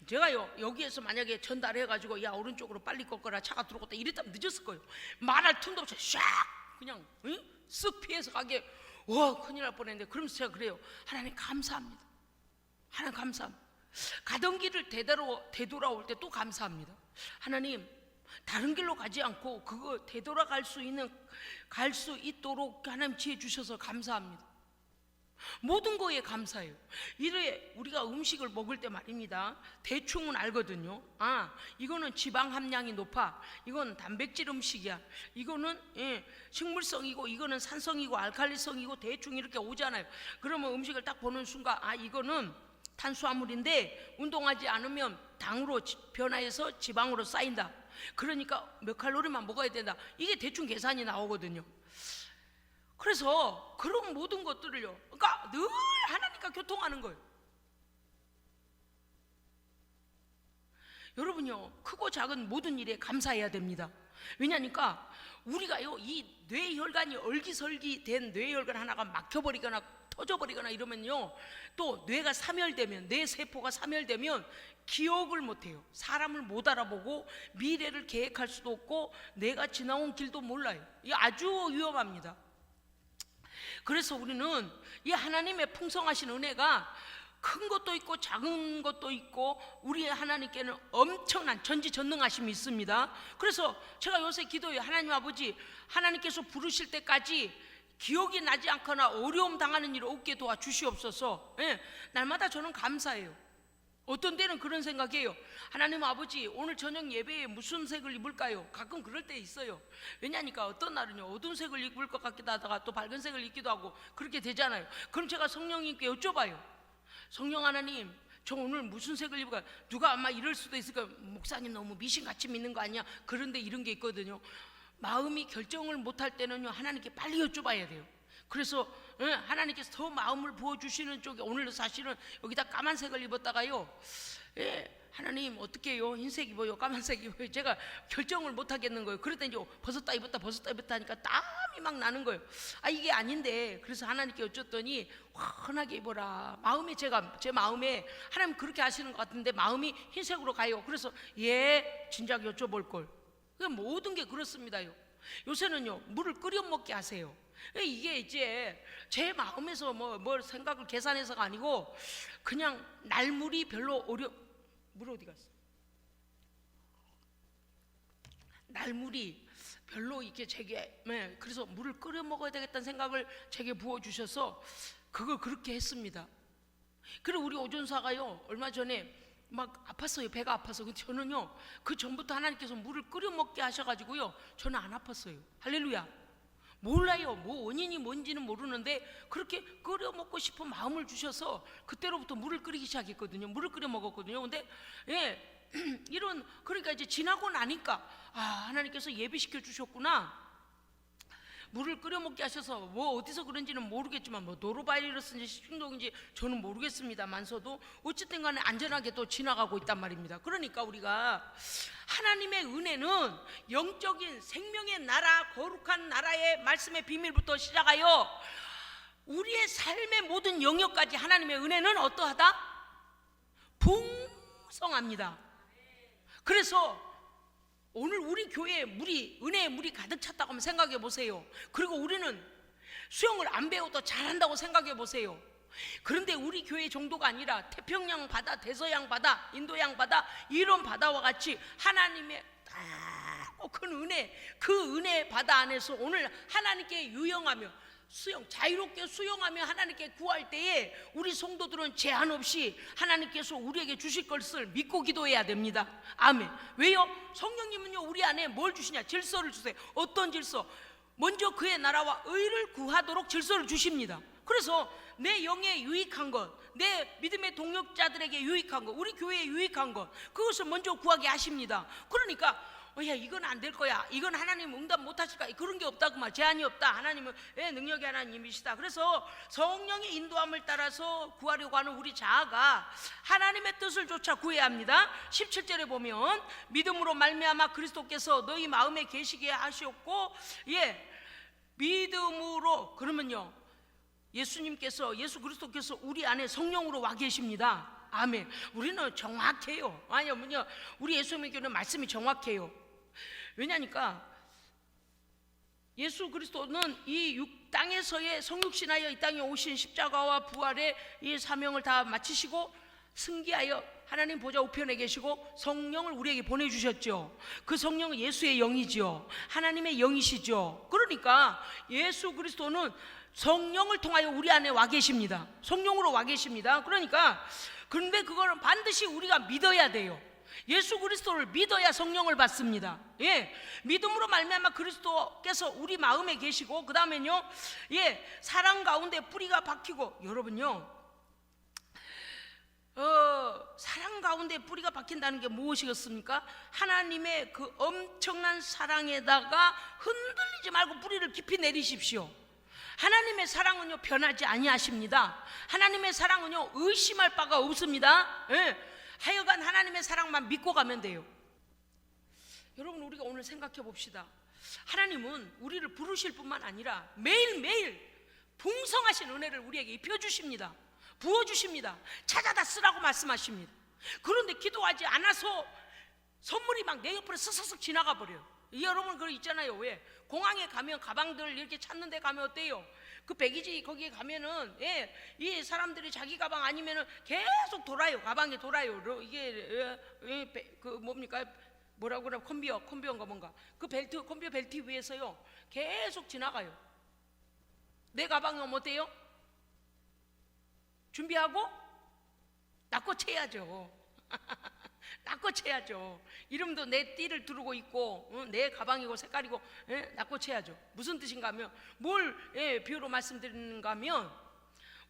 제가요 여기에서 만약에 전달해가지고, 야 오른쪽으로 빨리 꺾어라, 차가 들어왔다 이랬다면 늦었을 거예요. 말할 틈도 없이 샥 그냥 쓱 피해서 가게, 와 큰일 날 뻔했는데. 그러면서 제가 그래요, 하나님 감사합니다. 하나님 감사합니다. 가던 길을 되돌아올 때 또 감사합니다. 하나님 다른 길로 가지 않고 그거 되돌아갈 수 있도록 하나님 지혜 주셔서 감사합니다. 모든 거에 감사해요. 이래 우리가 음식을 먹을 때 말입니다, 대충은 알거든요. 이거는 지방 함량이 높아, 이건 단백질 음식이야, 이거는 식물성이고, 이거는 산성이고 알칼리성이고, 대충 이렇게 오잖아요. 그러면 음식을 딱 보는 순간, 이거는 탄수화물인데 운동하지 않으면 당으로 변화해서 지방으로 쌓인다. 그러니까 몇 칼로리만 먹어야 된다. 이게 대충 계산이 나오거든요. 그래서 그런 모든 것들을요, 그러니까 늘 하나님과 교통하는 거예요. 여러분요 크고 작은 모든 일에 감사해야 됩니다. 왜냐니까 우리가요 이 뇌혈관이 얼기설기된 뇌혈관 하나가 막혀버리거나 터져버리거나 이러면요, 또 뇌가 사멸되면, 뇌 세포가 사멸되면 기억을 못해요. 사람을 못 알아보고 미래를 계획할 수도 없고 내가 지나온 길도 몰라요. 이게 아주 위험합니다. 그래서 우리는 이 하나님의 풍성하신 은혜가 큰 것도 있고 작은 것도 있고 우리 하나님께는 엄청난 전지전능하심이 있습니다. 그래서 제가 요새 기도해요. 하나님 아버지, 하나님께서 부르실 때까지 기억이 나지 않거나 어려움 당하는 일을 없게 도와주시옵소서. 날마다 저는 감사해요. 어떤 때는 그런 생각이에요. 하나님 아버지, 오늘 저녁 예배에 무슨 색을 입을까요? 가끔 그럴 때 있어요. 왜냐니까 어떤 날은요 어두운 색을 입을 것 같기도 하다가 또 밝은 색을 입기도 하고 그렇게 되잖아요. 그럼 제가 성령님께 여쭤봐요. 성령 하나님, 저 오늘 무슨 색을 입을까요? 누가 아마 이럴 수도 있을 거예요. 목사님 너무 미신같이 믿는 거 아니야? 그런데 이런 게 있거든요. 마음이 결정을 못할 때는요 하나님께 빨리 여쭤봐야 돼요. 그래서 하나님께서 더 마음을 부어주시는 쪽에, 오늘 사실은 여기다 까만색을 입었다가요, 하나님 어떻게 해요? 흰색 입어요? 까만색 입어요? 제가 결정을 못 하겠는 거예요. 그랬더니 이제 벗었다 입었다 하니까 땀이 막 나는 거예요. 이게 아닌데, 그래서 하나님께 여쭸더니 환하게 입어라. 마음에 제 마음에 하나님 그렇게 하시는 것 같은데 마음이 흰색으로 가요. 그래서 진작 여쭤볼 걸. 모든 게 그렇습니다요. 요새는요 물을 끓여 먹게 하세요. 이게 이제 제 마음에서 뭘 생각을 계산해서가 아니고 그냥 날물이 별로 물 어디 갔어? 날물이 별로 이렇게 제게 그래서 물을 끓여 먹어야 되겠다는 생각을 제게 부어주셔서 그걸 그렇게 했습니다. 그리고 우리 오전사가요 얼마 전에 막 아팠어요. 배가 아파서. 근데 저는요 그 전부터 하나님께서 물을 끓여 먹게 하셔가지고요 저는 안 아팠어요. 할렐루야. 몰라요. 뭐 원인이 뭔지는 모르는데 그렇게 끓여 먹고 싶은 마음을 주셔서 그때로부터 물을 끓이기 시작했거든요. 물을 끓여 먹었거든요. 근데 그러니까 이제 지나고 나니까 하나님께서 예비시켜 주셨구나. 물을 끓여 먹게 하셔서 어디서 그런지는 모르겠지만 노로바이러스인지 식중독인지 저는 모르겠습니다만서도 어쨌든 간에 안전하게 또 지나가고 있단 말입니다. 그러니까 우리가 하나님의 은혜는 영적인 생명의 나라, 거룩한 나라의 말씀의 비밀부터 시작하여 우리의 삶의 모든 영역까지 하나님의 은혜는 어떠하다? 풍성합니다. 그래서 오늘 우리 교회에 은혜의 물이 가득 찼다고 한번 생각해 보세요. 그리고 우리는 수영을 안 배워도 잘한다고 생각해 보세요. 그런데 우리 교회 정도가 아니라 태평양 바다, 대서양 바다, 인도양 바다, 이런 바다와 같이 하나님의 큰 은혜, 그 은혜의 바다 안에서 오늘 하나님께 유영하며 자유롭게 수영하며 하나님께 구할 때에 우리 성도들은 제한 없이 하나님께서 우리에게 주실 것을 믿고 기도해야 됩니다. 아멘. 왜요? 성령님은요 우리 안에 뭘 주시냐? 질서를 주세요. 어떤 질서? 먼저 그의 나라와 의를 구하도록 질서를 주십니다. 그래서 내 영에 유익한 것, 내 믿음의 동역자들에게 유익한 것, 우리 교회에 유익한 것, 그것을 먼저 구하게 하십니다. 그러니까 이건 안 될 거야, 이건 하나님 응답 못 하실까, 그런 게 없다고 말. 제한이 없다. 하나님은 능력의 하나님이시다. 그래서 성령의 인도함을 따라서 구하려고 하는 우리 자아가 하나님의 뜻을 쫓아 구해야 합니다. 17절에 보면 믿음으로 말미암아 그리스도께서 너희 마음에 계시게 하셨고, 믿음으로, 그러면요 예수 그리스도께서 우리 안에 성령으로 와 계십니다. 아멘. 우리는 정확해요. 우리 예수님께는 말씀이 정확해요. 왜냐니까 예수 그리스도는 이 땅에서의 성육신하여 이 땅에 오신 십자가와 부활의 이 사명을 다 마치시고 승기하여 하나님 보좌 우편에 계시고 성령을 우리에게 보내주셨죠. 그 성령은 예수의 영이죠. 하나님의 영이시죠. 그러니까 예수 그리스도는 성령을 통하여 우리 안에 와 계십니다. 성령으로 와 계십니다. 그런데 그거는 반드시 우리가 믿어야 돼요. 예수 그리스도를 믿어야 성령을 받습니다. 믿음으로 말미암아 그리스도께서 우리 마음에 계시고, 그 다음에요 사랑 가운데 뿌리가 박히고. 여러분요 사랑 가운데 뿌리가 박힌다는 게 무엇이겠습니까? 하나님의 그 엄청난 사랑에다가 흔들리지 말고 뿌리를 깊이 내리십시오. 하나님의 사랑은요 변하지 아니하십니다. 하나님의 사랑은요 의심할 바가 없습니다. 하여간 하나님의 사랑만 믿고 가면 돼요. 여러분, 우리가 오늘 생각해 봅시다. 하나님은 우리를 부르실 뿐만 아니라 매일매일 풍성하신 은혜를 우리에게 입혀주십니다. 부어주십니다. 찾아다 쓰라고 말씀하십니다. 그런데 기도하지 않아서 선물이 막 내 옆으로 스스슥 지나가 버려요. 여러분 그거 있잖아요. 왜? 공항에 가면 가방들 이렇게 찾는 데 가면 어때요? 그 백이지 거기에 가면은 이 사람들이 자기 가방 아니면은 계속 돌아요. 가방에 돌아요. 이게 그 뭡니까? 뭐라고 그래? 컨비어인가 뭔가. 그 벨트, 컨비어 벨트 위에서요. 계속 지나가요. 내 가방이 오면 어때요? 준비하고 낚고채야죠. 낚고채야죠. 이름도 내 띠를 두르고 있고 내 가방이고 색깔이고 낚고채야죠. 무슨 뜻인가 하면 뭘 비유로 말씀드리는가 하면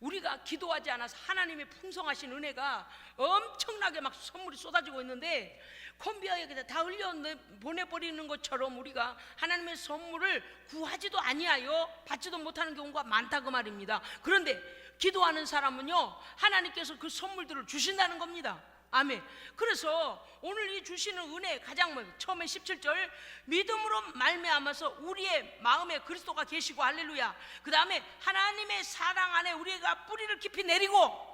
우리가 기도하지 않아서 하나님의 풍성하신 은혜가 엄청나게 막 선물이 쏟아지고 있는데 콤비어에 그냥 다 흘려 보내버리는 것처럼 우리가 하나님의 선물을 구하지도 아니하여 받지도 못하는 경우가 많다 그 말입니다. 그런데 기도하는 사람은요 하나님께서 그 선물들을 주신다는 겁니다. 아멘. 그래서 오늘 이 주시는 은혜 가장 처음에 17절 믿음으로 말미암아서 우리의 마음에 그리스도가 계시고 할렐루야. 그 다음에 하나님의 사랑 안에 우리가 뿌리를 깊이 내리고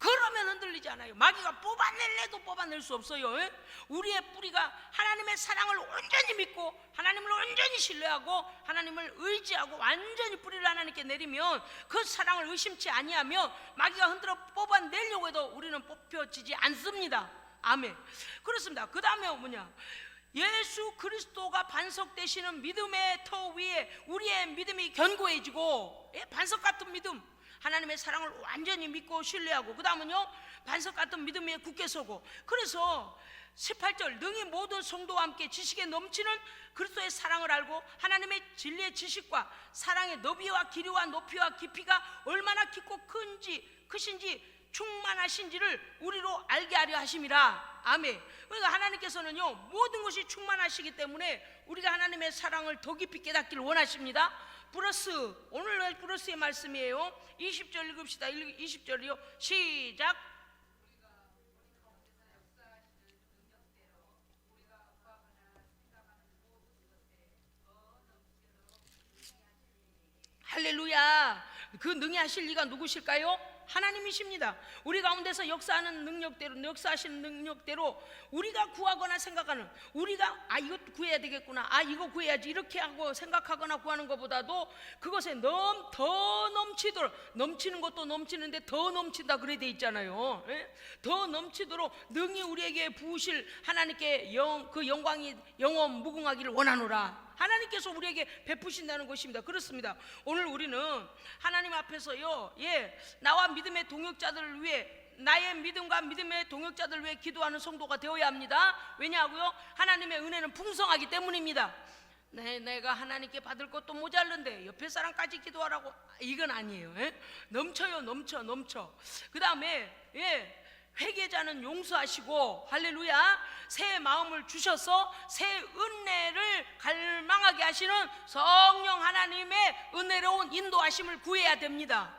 그러면 흔들리지 않아요. 마귀가 뽑아낼래도 뽑아낼 수 없어요. 우리의 뿌리가 하나님의 사랑을 온전히 믿고 하나님을 온전히 신뢰하고 하나님을 의지하고 완전히 뿌리를 하나님께 내리면 그 사랑을 의심치 아니하며 마귀가 흔들어 뽑아내려고 해도 우리는 뽑혀지지 않습니다. 아멘. 그렇습니다. 그 다음에 뭐냐? 예수 그리스도가 반석 되시는 믿음의 터 위에 우리의 믿음이 견고해지고 반석 같은 믿음 하나님의 사랑을 완전히 믿고 신뢰하고 그 다음은요 반석 같은 믿음 위에 굳게 서고 그래서 18절 능히 모든 성도와 함께 지식에 넘치는 그리스도의 사랑을 알고 하나님의 진리의 지식과 사랑의 너비와 길이와 높이와 깊이가 얼마나 깊고 크신지 충만하신지를 우리로 알게 하려 하심이라. 아멘. 그러니까 하나님께서는요 모든 것이 충만하시기 때문에 우리가 하나님의 사랑을 더 깊이 깨닫기를 원하십니다. 플러스 오늘 플러스의 말씀이에요. 20절 읽읍시다. 20절이요 시작. 할렐루야. 그 능히 하실 이가 누구실까요? 하나님이십니다. 우리 가운데서 역사하는 능력대로 역사하시는 능력대로 우리가 구하거나 생각하는 우리가 이거 구해야 되겠구나 이거 구해야지 이렇게 하고 생각하거나 구하는 것보다도 그것에 더 넘치도록 넘치는 것도 넘치는데 더 넘친다 그래 돼 있잖아요. 더 넘치도록 능히 우리에게 부으실 하나님께 그 영광이 영원 무궁하기를 원하노라. 하나님께서 우리에게 베푸신다는 것입니다. 그렇습니다. 오늘 우리는 하나님 앞에서요 나와 믿음의 동역자들을 위해 나의 믿음과 믿음의 동역자들을 위해 기도하는 성도가 되어야 합니다. 왜냐하고요 하나님의 은혜는 풍성하기 때문입니다. 내가 하나님께 받을 것도 모자른데 옆에 사람까지 기도하라고 이건 아니에요. 넘쳐요. 넘쳐. 그 다음에 회개자는 용서하시고 할렐루야 새 마음을 주셔서 새 은혜를 갈망하게 하시는 성령 하나님의 은혜로운 인도하심을 구해야 됩니다.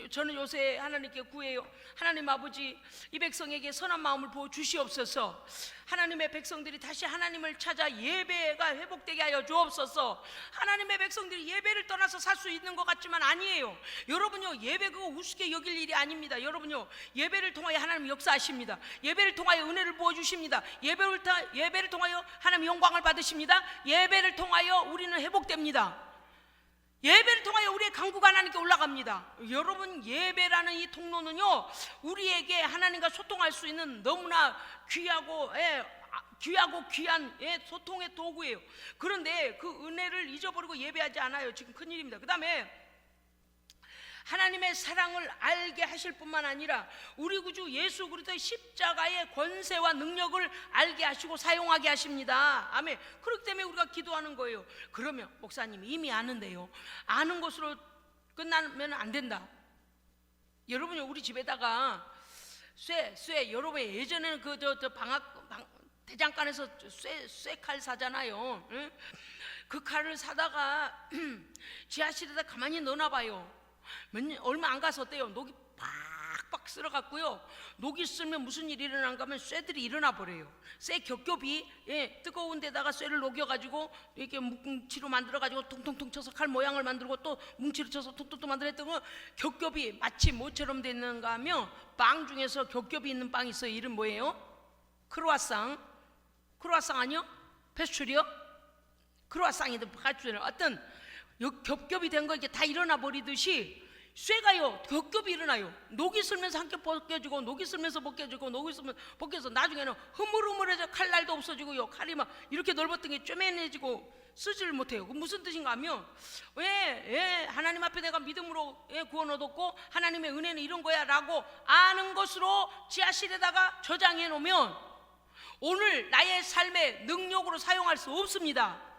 저는 요새 하나님께 구해요. 하나님 아버지 이 백성에게 선한 마음을 부어 주시옵소서. 하나님의 백성들이 다시 하나님을 찾아 예배가 회복되게 하여 주옵소서. 하나님의 백성들이 예배를 떠나서 살 수 있는 것 같지만 아니에요. 여러분요 예배 그거 우습게 여길 일이 아닙니다. 여러분요 예배를 통하여 하나님 역사하십니다. 예배를 통하여 은혜를 부어주십니다. 예배를 통하여 하나님 영광을 받으십니다. 예배를 통하여 우리는 회복됩니다. 예배를 통하여 우리의 강구가 하나님께 올라갑니다. 여러분 예배라는 이 통로는요 우리에게 하나님과 소통할 수 있는 너무나 귀한 소통의 도구예요. 그런데 그 은혜를 잊어버리고 예배하지 않아요. 지금 큰일입니다. 그 다음에 하나님의 사랑을 알게 하실 뿐만 아니라 우리 구주 예수 그리스도의 십자가의 권세와 능력을 알게 하시고 사용하게 하십니다. 아멘. 그렇기 때문에 우리가 기도하는 거예요. 그러면 목사님 이미 아는데요 아는 것으로 끝나면 안 된다. 여러분요 우리 집에다가 쇠 여러분 예전에는 대장간에서 쇠 칼 사잖아요. 응? 그 칼을 사다가 지하실에다 가만히 넣어놔봐요. 얼마 안 가서 어때요? 녹이 팍팍 쓸어갖고요 녹이 쓸면 무슨 일이 일어난가 하면 쇠들이 일어나 버려요. 쇠 겹겹이 뜨거운 데다가 쇠를 녹여가지고 이렇게 뭉치로 만들어가지고 통통통 쳐서 칼 모양을 만들고 또 뭉치로 쳐서 통통통 만들었던 거 겹겹이 마치 뭐처럼 됐는가 하면 빵 중에서 겹겹이 있는 빵이 있어요. 이름 뭐예요? 크로아상 아니요? 패스츄리요? 크로아상이든 바가추리든 어떤 겹겹이 된 거 이렇게 다 일어나 버리듯이 쇠가요 겹겹이 일어나요. 녹이 슬면서 함께 벗겨지고 녹이 슬면서 벗겨지고 녹이 슬면서 벗겨서 나중에는 흐물흐물해져 칼날도 없어지고요. 칼이 막 이렇게 넓었던 게 쪼매내지고 쓰지를 못해요. 그 무슨 뜻인가 하면 왜 하나님 앞에 내가 믿음으로 구원 얻었고 하나님의 은혜는 이런 거야 라고 아는 것으로 지하실에다가 저장해 놓으면 오늘 나의 삶의 능력으로 사용할 수 없습니다.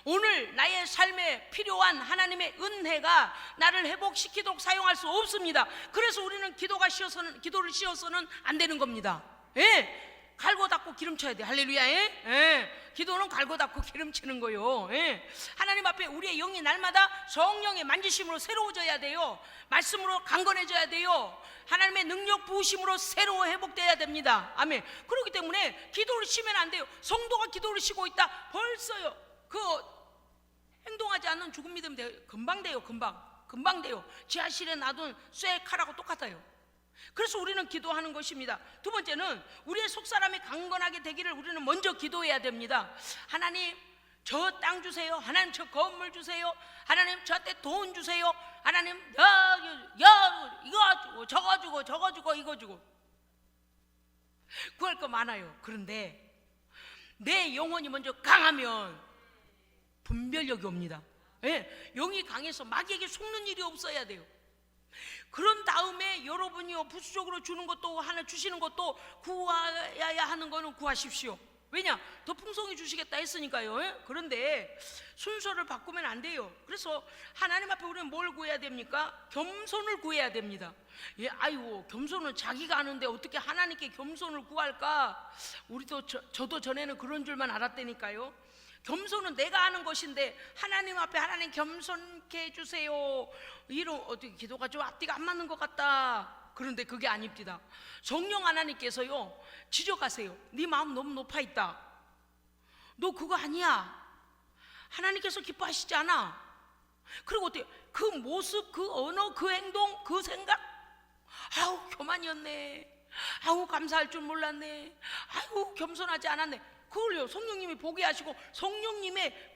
오늘 나의 삶에 필요한 하나님의 은혜가 나를 회복시키도록 사용할 수 없습니다. 그래서 우리는 기도를 씌워서는 안 되는 겁니다. 예, 갈고 닦고 기름쳐야 돼. 할렐루야. 예, 기도는 갈고 닦고 기름치는 거요. 예, 하나님 앞에 우리의 영이 날마다 성령의 만지심으로 새로워져야 돼요. 말씀으로 강건해져야 돼요. 하나님의 능력 부으심으로 새로 회복돼야 됩니다. 아멘. 그렇기 때문에 기도를 쉬면 안 돼요. 성도가 기도를 쉬고 있다 벌써요 행동하지 않는 죽음 믿음 돼요. 금방 돼요. 금방 돼요. 지하실에 놔둔 쇠 칼하고 똑같아요. 그래서 우리는 기도하는 것입니다. 두 번째는 우리의 속사람이 강건하게 되기를 우리는 먼저 기도해야 됩니다. 하나님 저 땅 주세요. 하나님 저 건물 주세요. 하나님 저한테 돈 주세요. 하나님 이거 주고 저거 주고 이거 주고 구할 거 많아요. 그런데 내 영혼이 먼저 강하면 분별력이 옵니다. 예, 영이 강해서 마귀에게 속는 일이 없어야 돼요. 그런 다음에 여러분이 부수적으로 주는 것도 하나 주시는 것도 구해야 하는 거는 구하십시오. 왜냐? 더 풍성히 주시겠다 했으니까요. 예? 그런데 순서를 바꾸면 안 돼요. 그래서 하나님 앞에 우리는 뭘 구해야 됩니까? 겸손을 구해야 됩니다. 예, 아이고 겸손은 자기가 아는데 어떻게 하나님께 겸손을 구할까? 저도 전에는 그런 줄만 알았다니까요. 겸손은 내가 하는 것인데 하나님 앞에 하나님 겸손케 해주세요. 이런 어떻게 기도가 좀 앞뒤가 안 맞는 것 같다. 그런데 그게 아닙니다. 성령 하나님께서요 지적하세요. 네 마음 너무 높아 있다. 너 그거 아니야. 하나님께서 기뻐하시지 않아. 그리고 어때요? 그 모습, 그 언어, 그 행동, 그 생각, 아우 교만이었네. 아우 감사할 줄 몰랐네. 아우 겸손하지 않았네. 그걸요 성령님이 보게 하시고 성령님의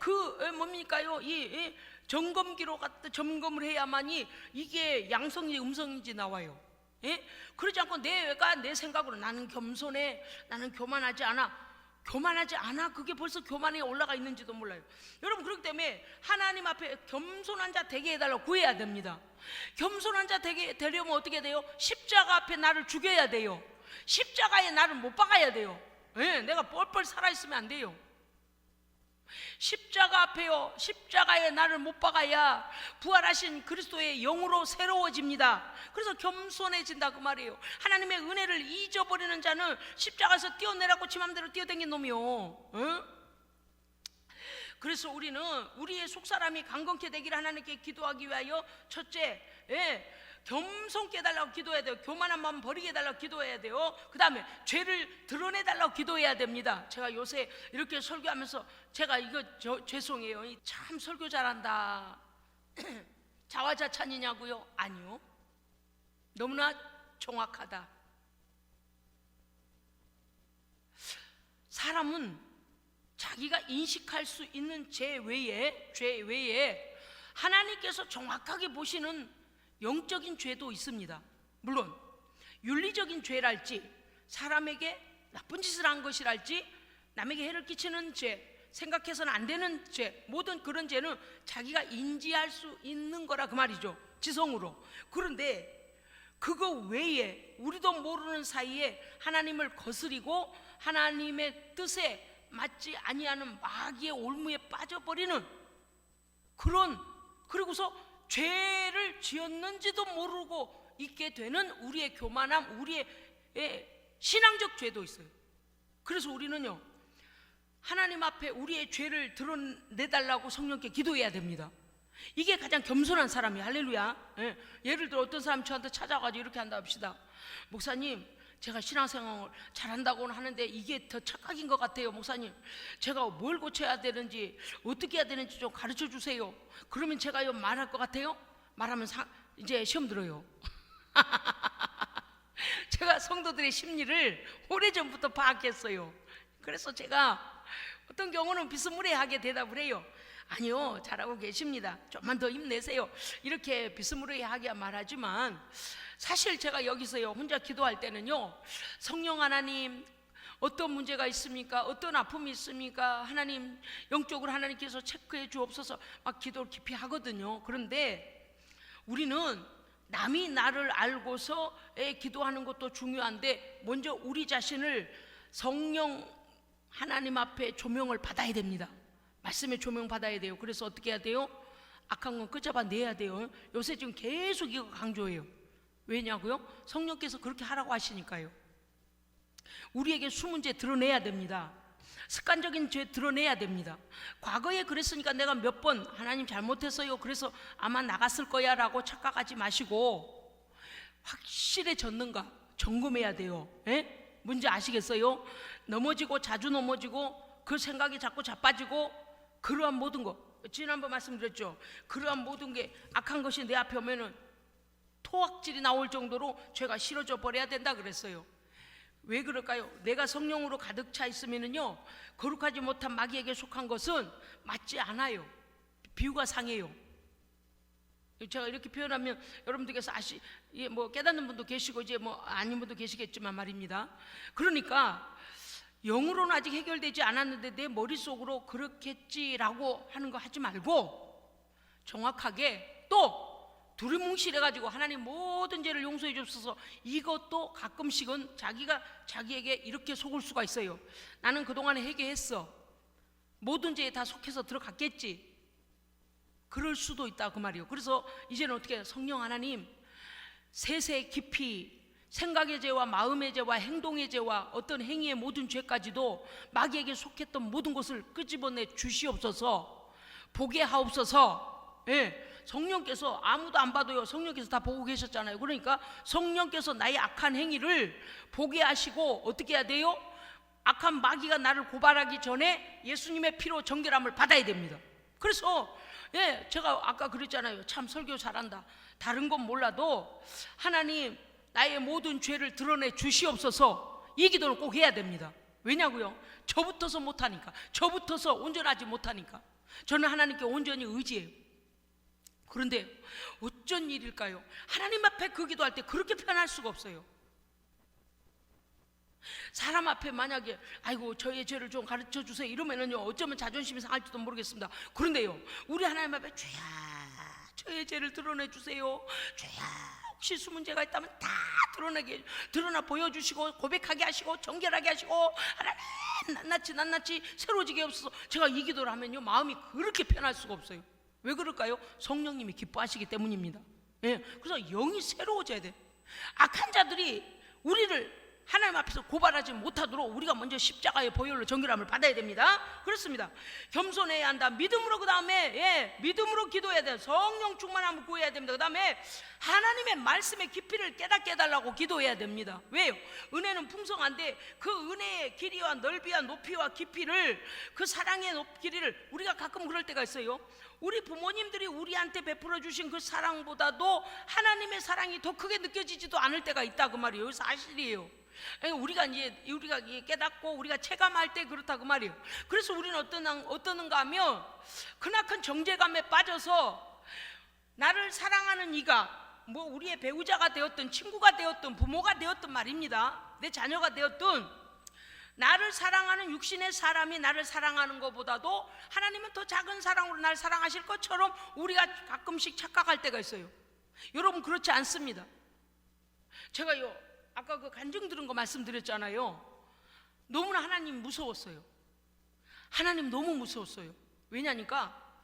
뭡니까요? 이 점검기로 갖다 점검을 해야만이 이게 양성인지 음성인지 나와요. 예? 그러지 않고 내가 내 생각으로 나는 겸손해, 나는 교만하지 않아. 그게 벌써 교만에 올라가 있는지도 몰라요. 여러분 그렇기 때문에 하나님 앞에 겸손한 자 되게 해달라고 구해야 됩니다. 겸손한 자 되려면 어떻게 돼요? 십자가 앞에 나를 죽여야 돼요. 십자가에 나를 못 박아야 돼요. 네, 내가 뻘뻘 살아있으면 안 돼요. 십자가 앞에요 십자가에 나를 못 박아야 부활하신 그리스도의 영으로 새로워집니다. 그래서 겸손해진다 그 말이에요. 하나님의 은혜를 잊어버리는 자는 십자가에서 뛰어내라고 지 맘대로 뛰어댕긴 놈이요. 응? 그래서 우리는 우리의 속사람이 강건케 되기를 하나님께 기도하기 위하여 첫째 겸손케 해달라고 기도해야 돼요. 교만한 마음 버리게 해달라고 기도해야 돼요. 그 다음에 죄를 드러내달라고 기도해야 됩니다. 제가 요새 이렇게 설교하면서 제가 이거 죄송해요. 참 설교 잘한다 자화자찬이냐고요? 아니요, 너무나 정확하다. 사람은 자기가 인식할 수 있는 죄 외에 하나님께서 정확하게 보시는 영적인 죄도 있습니다. 물론 윤리적인 죄랄지 사람에게 나쁜 짓을 한 것이랄지 남에게 해를 끼치는 죄, 생각해서는 안 되는 죄, 모든 그런 죄는 자기가 인지할 수 있는 거라 그 말이죠. 지성으로. 그런데 그거 외에 우리도 모르는 사이에 하나님을 거스리고 하나님의 뜻에 맞지 아니하는 마귀의 올무에 빠져버리는 그리고서 죄를 지었는지도 모르고 있게 되는 우리의 교만함, 우리의 신앙적 죄도 있어요. 그래서 우리는요 하나님 앞에 우리의 죄를 드러내달라고 성령께 기도해야 됩니다. 이게 가장 겸손한 사람이에요. 할렐루야. 예를 들어 어떤 사람이 저한테 찾아가지고 이렇게 한다 합시다. 목사님, 제가 신앙생활을 잘한다고는 하는데 이게 더 착각인 것 같아요. 목사님, 제가 뭘 고쳐야 되는지 어떻게 해야 되는지 좀 가르쳐 주세요. 그러면 제가 말할 것 같아요? 말하면 이제 시험 들어요. 제가 성도들의 심리를 오래전부터 파악했어요. 그래서 제가 어떤 경우는 비스무리하게 대답을 해요. 아니요, 잘하고 계십니다. 좀만 더 힘내세요. 이렇게 비스무리하게 말하지만 사실 제가 여기서요 혼자 기도할 때는요, 성령 하나님, 어떤 문제가 있습니까? 어떤 아픔이 있습니까? 하나님, 영적으로 하나님께서 체크해 주옵소서 막 기도를 깊이 하거든요. 그런데 우리는 남이 나를 알고서 기도하는 것도 중요한데 먼저 우리 자신을 성령 하나님 앞에 조명을 받아야 됩니다. 말씀에 조명 받아야 돼요. 그래서 어떻게 해야 돼요? 악한 건 끄잡아 내야 돼요. 요새 지금 계속 이거 강조해요. 왜냐고요? 성령께서 그렇게 하라고 하시니까요. 우리에게 숨은 죄 드러내야 됩니다. 습관적인 죄 드러내야 됩니다. 과거에 그랬으니까 내가 몇 번 하나님 잘못했어요, 그래서 아마 나갔을 거야 라고 착각하지 마시고 확실해졌는가 점검해야 돼요. 뭔지 아시겠어요? 넘어지고 자주 넘어지고 그 생각이 자꾸 자빠지고 그러한 모든 것, 지난번 말씀드렸죠. 그러한 모든 게 악한 것이 내 앞에 오면은 토악질이 나올 정도로 죄가 싫어져 버려야 된다 그랬어요. 왜 그럴까요? 내가 성령으로 가득 차 있으면은요, 거룩하지 못한 마귀에게 속한 것은 맞지 않아요. 비유가 상해요. 제가 이렇게 표현하면 여러분들께서 뭐 깨닫는 분도 계시고 이제 뭐 아닌 분도 계시겠지만 말입니다. 그러니까 영으로는 아직 해결되지 않았는데 내 머릿속으로 그렇겠지라고 하는 거 하지 말고 정확하게 또 두리뭉실해가지고 하나님 모든 죄를 용서해 주옵소서, 이것도 가끔씩은 자기가 자기에게 이렇게 속을 수가 있어요. 나는 그동안에 회개했어, 모든 죄에 다 속해서 들어갔겠지, 그럴 수도 있다 그 말이에요. 그래서 이제는 어떻게 해요? 성령 하나님, 세세 깊이 생각의 죄와 마음의 죄와 행동의 죄와 어떤 행위의 모든 죄까지도 마귀에게 속했던 모든 것을 끄집어내 주시옵소서, 보게 하옵소서. 성령께서 아무도 안 봐도요, 성령께서 다 보고 계셨잖아요. 그러니까 성령께서 나의 악한 행위를 보게 하시고 어떻게 해야 돼요? 악한 마귀가 나를 고발하기 전에 예수님의 피로 정결함을 받아야 됩니다. 그래서 제가 아까 그랬잖아요. 참 설교 잘한다. 다른 건 몰라도 하나님, 나의 모든 죄를 드러내 주시옵소서, 이 기도는 꼭 해야 됩니다. 왜냐고요? 저부터서 못하니까, 저부터서 온전하지 못하니까. 저는 하나님께 온전히 의지해요. 그런데 어쩐 일일까요? 하나님 앞에 그 기도할 때 그렇게 편할 수가 없어요. 사람 앞에 만약에 아이고 저의 죄를 좀 가르쳐 주세요 이러면은요, 어쩌면 자존심이 상할지도 모르겠습니다. 그런데요, 우리 하나님 앞에 주야 저의 죄를 드러내 주세요, 주야 혹시 숨은 죄가 있다면 다 드러나 보여주시고 고백하게 하시고 정결하게 하시고 하나님 낱낱이 새로지게 없어서, 제가 이 기도를 하면요 마음이 그렇게 편할 수가 없어요. 왜 그럴까요? 성령님이 기뻐하시기 때문입니다. 그래서 영이 새로워져야 돼. 악한 자들이 우리를 하나님 앞에서 고발하지 못하도록 우리가 먼저 십자가의 보혈로 정결함을 받아야 됩니다. 그렇습니다. 겸손해야 한다. 믿음으로, 그 다음에 믿음으로 기도해야 돼요. 성령 충만함을 구해야 됩니다. 그 다음에 하나님의 말씀의 깊이를 깨닫게 해달라고 기도해야 됩니다. 왜요? 은혜는 풍성한데 그 은혜의 길이와 넓이와 높이와 깊이를, 그 사랑의 길이를 우리가 가끔 그럴 때가 있어요. 우리 부모님들이 우리한테 베풀어 주신 그 사랑보다도 하나님의 사랑이 더 크게 느껴지지도 않을 때가 있다 그 말이에요. 이거 사실이에요. 우리가 깨닫고 우리가 체감할 때 그렇다 그 말이에요. 그래서 우리는 어떠는가 하면 크나큰 정죄감에 빠져서 나를 사랑하는 이가 뭐 우리의 배우자가 되었든 친구가 되었든 부모가 되었든 말입니다, 내 자녀가 되었든, 나를 사랑하는 육신의 사람이 나를 사랑하는 것보다도 하나님은 더 작은 사랑으로 나를 사랑하실 것처럼 우리가 가끔씩 착각할 때가 있어요. 여러분 그렇지 않습니다. 제가요 아까 그 간증 들은 거 말씀드렸잖아요. 너무나 하나님 무서웠어요. 하나님 너무 무서웠어요. 왜냐니까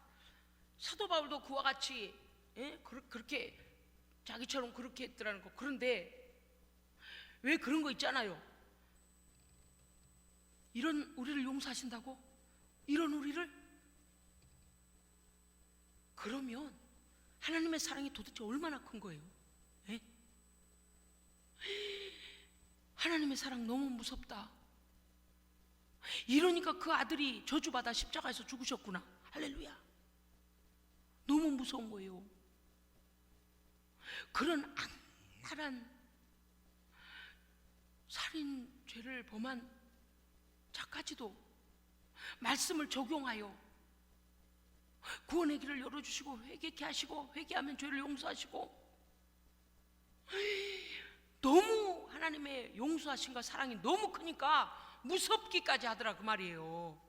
사도 바울도 그와 같이 그렇게 자기처럼 그렇게 했더라는 거. 그런데 왜 그런 거 있잖아요. 이런 우리를 용서하신다고? 이런 우리를? 그러면 하나님의 사랑이 도대체 얼마나 큰 거예요? 하나님의 사랑 너무 무섭다. 이러니까 그 아들이 저주받아 십자가에서 죽으셨구나. 할렐루야. 너무 무서운 거예요. 그런 악랄한 살인 죄를 범한 자까지도 말씀을 적용하여 구원의 길을 열어주시고 회개케 하시고 회개하면 죄를 용서하시고, 너무 하나님의 용서하심과 사랑이 너무 크니까 무섭기까지 하더라 그 말이에요.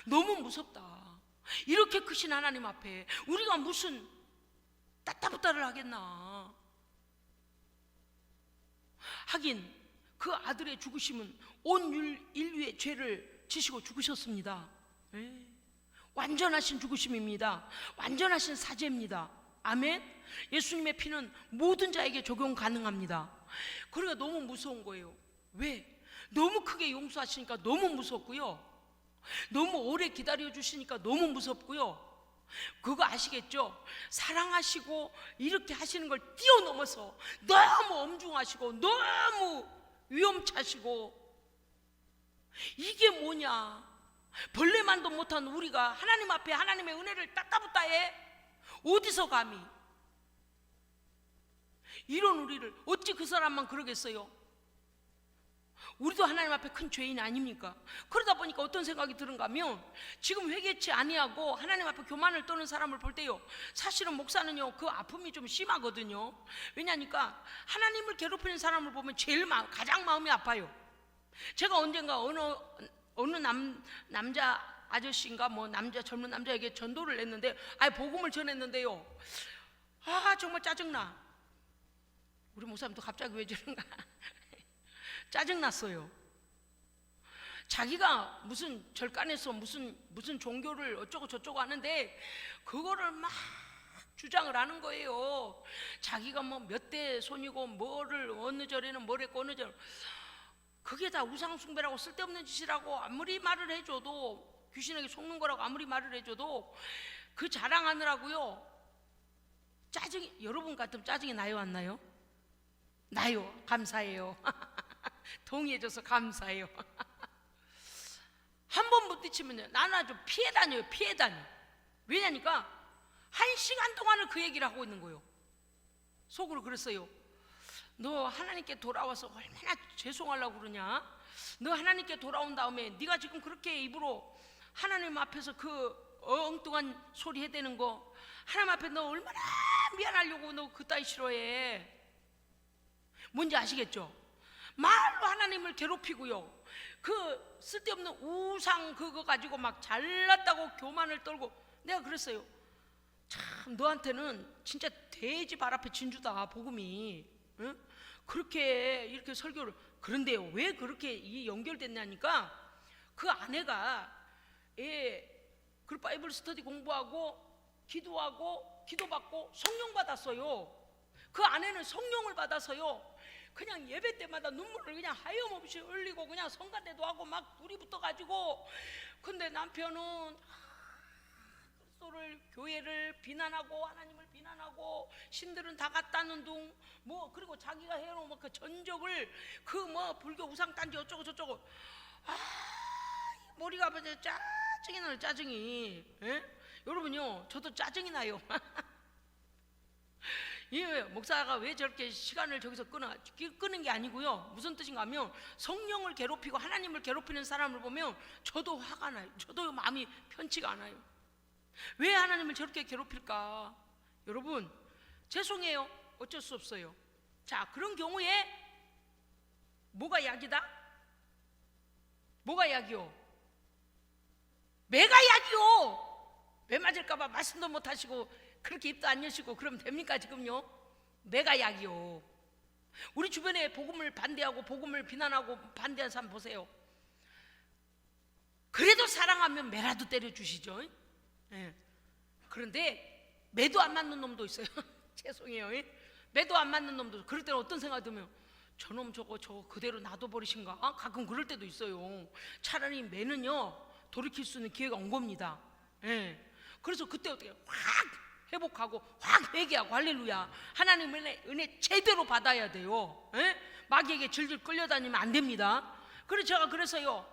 너무 무섭다. 이렇게 크신 하나님 앞에 우리가 무슨 따따붙다를 하겠나. 하긴 그 아들의 죽으심은 온 인류의 죄를 지시고 죽으셨습니다. 완전하신 죽으심입니다. 완전하신 사죄입니다. 아멘. 예수님의 피는 모든 자에게 적용 가능합니다. 그러니까 너무 무서운 거예요. 왜? 너무 크게 용서하시니까 너무 무섭고요, 너무 오래 기다려 주시니까 너무 무섭고요, 그거 아시겠죠? 사랑하시고 이렇게 하시는 걸 뛰어넘어서 너무 엄중하시고 너무 위험차시고, 이게 뭐냐? 벌레만도 못한 우리가 하나님 앞에 하나님의 은혜를 따따붙다 해? 어디서 감히? 이런 우리를 어찌 그 사람만 그러겠어요? 우리도 하나님 앞에 큰 죄인 아닙니까? 그러다 보니까 어떤 생각이 드는가 하면, 지금 회개치 아니하고 하나님 앞에 교만을 떠는 사람을 볼 때요, 사실은 목사는요 그 아픔이 좀 심하거든요. 왜냐니까 하나님을 괴롭히는 사람을 보면 가장 마음이 아파요. 제가 언젠가 어느 남자 아저씨인가 젊은 남자에게 전도를 했는데, 복음을 전했는데요, 정말 짜증나. 우리 목사님도 갑자기 왜 저런가 짜증났어요. 자기가 무슨 절간에서 무슨 종교를 어쩌고 저쩌고 하는데 그거를 막 주장을 하는 거예요. 자기가 몇 대 손이고 뭐를 어느 절에는 뭘 했고 어느 절, 그게 다 우상숭배라고 쓸데없는 짓이라고 아무리 말을 해줘도, 귀신에게 속는 거라고 아무리 말을 해줘도 그 자랑하느라고요, 여러분 같으면 짜증이 나요, 안 나요? 나요. 감사해요. 동의해줘서 감사해요. 한 번 부딪히면요, 나는 아주 피해 다녀요. 왜냐니까 1시간 동안을 그 얘기를 하고 있는 거예요. 속으로 그랬어요. 너 하나님께 돌아와서 얼마나 죄송하려고 그러냐? 너 하나님께 돌아온 다음에 네가 지금 그렇게 입으로 하나님 앞에서 그 엉뚱한 소리 해대는 거, 하나님 앞에 너 얼마나 미안하려고 너 그따위 싫어해. 뭔지 아시겠죠? 말로 하나님을 괴롭히고요, 그 쓸데없는 우상 그거 가지고 막 잘났다고 교만을 떨고. 내가 그랬어요. 참, 너한테는 진짜 돼지 발 앞에 진주다, 복음이. 응? 그렇게 이렇게 설교를. 그런데요, 왜 그렇게 연결됐냐니까, 그 아내가 그 바이블 스터디 공부하고 기도하고 기도받고 성령 받았어요. 그 아내는 성령을 받아서요, 그냥 예배 때마다 눈물을 그냥 하염없이 흘리고 그냥 성가대도 하고 막 둘이 붙어가지고. 근데 남편은 그리스도를, 교회를 비난하고 하나님을 비난하고 신들은 다 같다는 둥 그리고 자기가 해놓은 그 전적을 불교 우상단지 어쩌고 저쩌고. 머리가 아파서 짜증이 나요, 짜증이. 여러분요, 저도 짜증이 나요. 목사가 왜 저렇게 시간을 저기서 끄는 게 아니고요, 무슨 뜻인가 하면, 성령을 괴롭히고 하나님을 괴롭히는 사람을 보면 저도 화가 나요. 저도 마음이 편치가 않아요. 왜 하나님을 저렇게 괴롭힐까? 여러분, 죄송해요. 어쩔 수 없어요. 자, 그런 경우에 뭐가 약이다? 뭐가 약이요? 매가 약이요. 매 맞을까봐 말씀도 못하시고 그렇게 입도 안 여시고 그러면 됩니까? 지금요? 매가 약이요. 우리 주변에 복음을 반대하고 복음을 비난하고 반대하는 사람 보세요. 그래도 사랑하면 매라도 때려주시죠. 그런데 매도 안 맞는 놈도 있어요. 죄송해요. 매도 안 맞는 놈도. 그럴 때는 어떤 생각이 들면, 저놈 저거 그대로 놔둬버리신가? 가끔 그럴 때도 있어요. 차라리 매는요, 돌이킬 수 있는 기회가 온 겁니다. 그래서 그때 어떻게 확 회복하고 확 회개하고, 할렐루야, 하나님의 은혜 제대로 받아야 돼요. 마귀에게 질질 끌려다니면 안 됩니다. 그래서 제가 그래서요,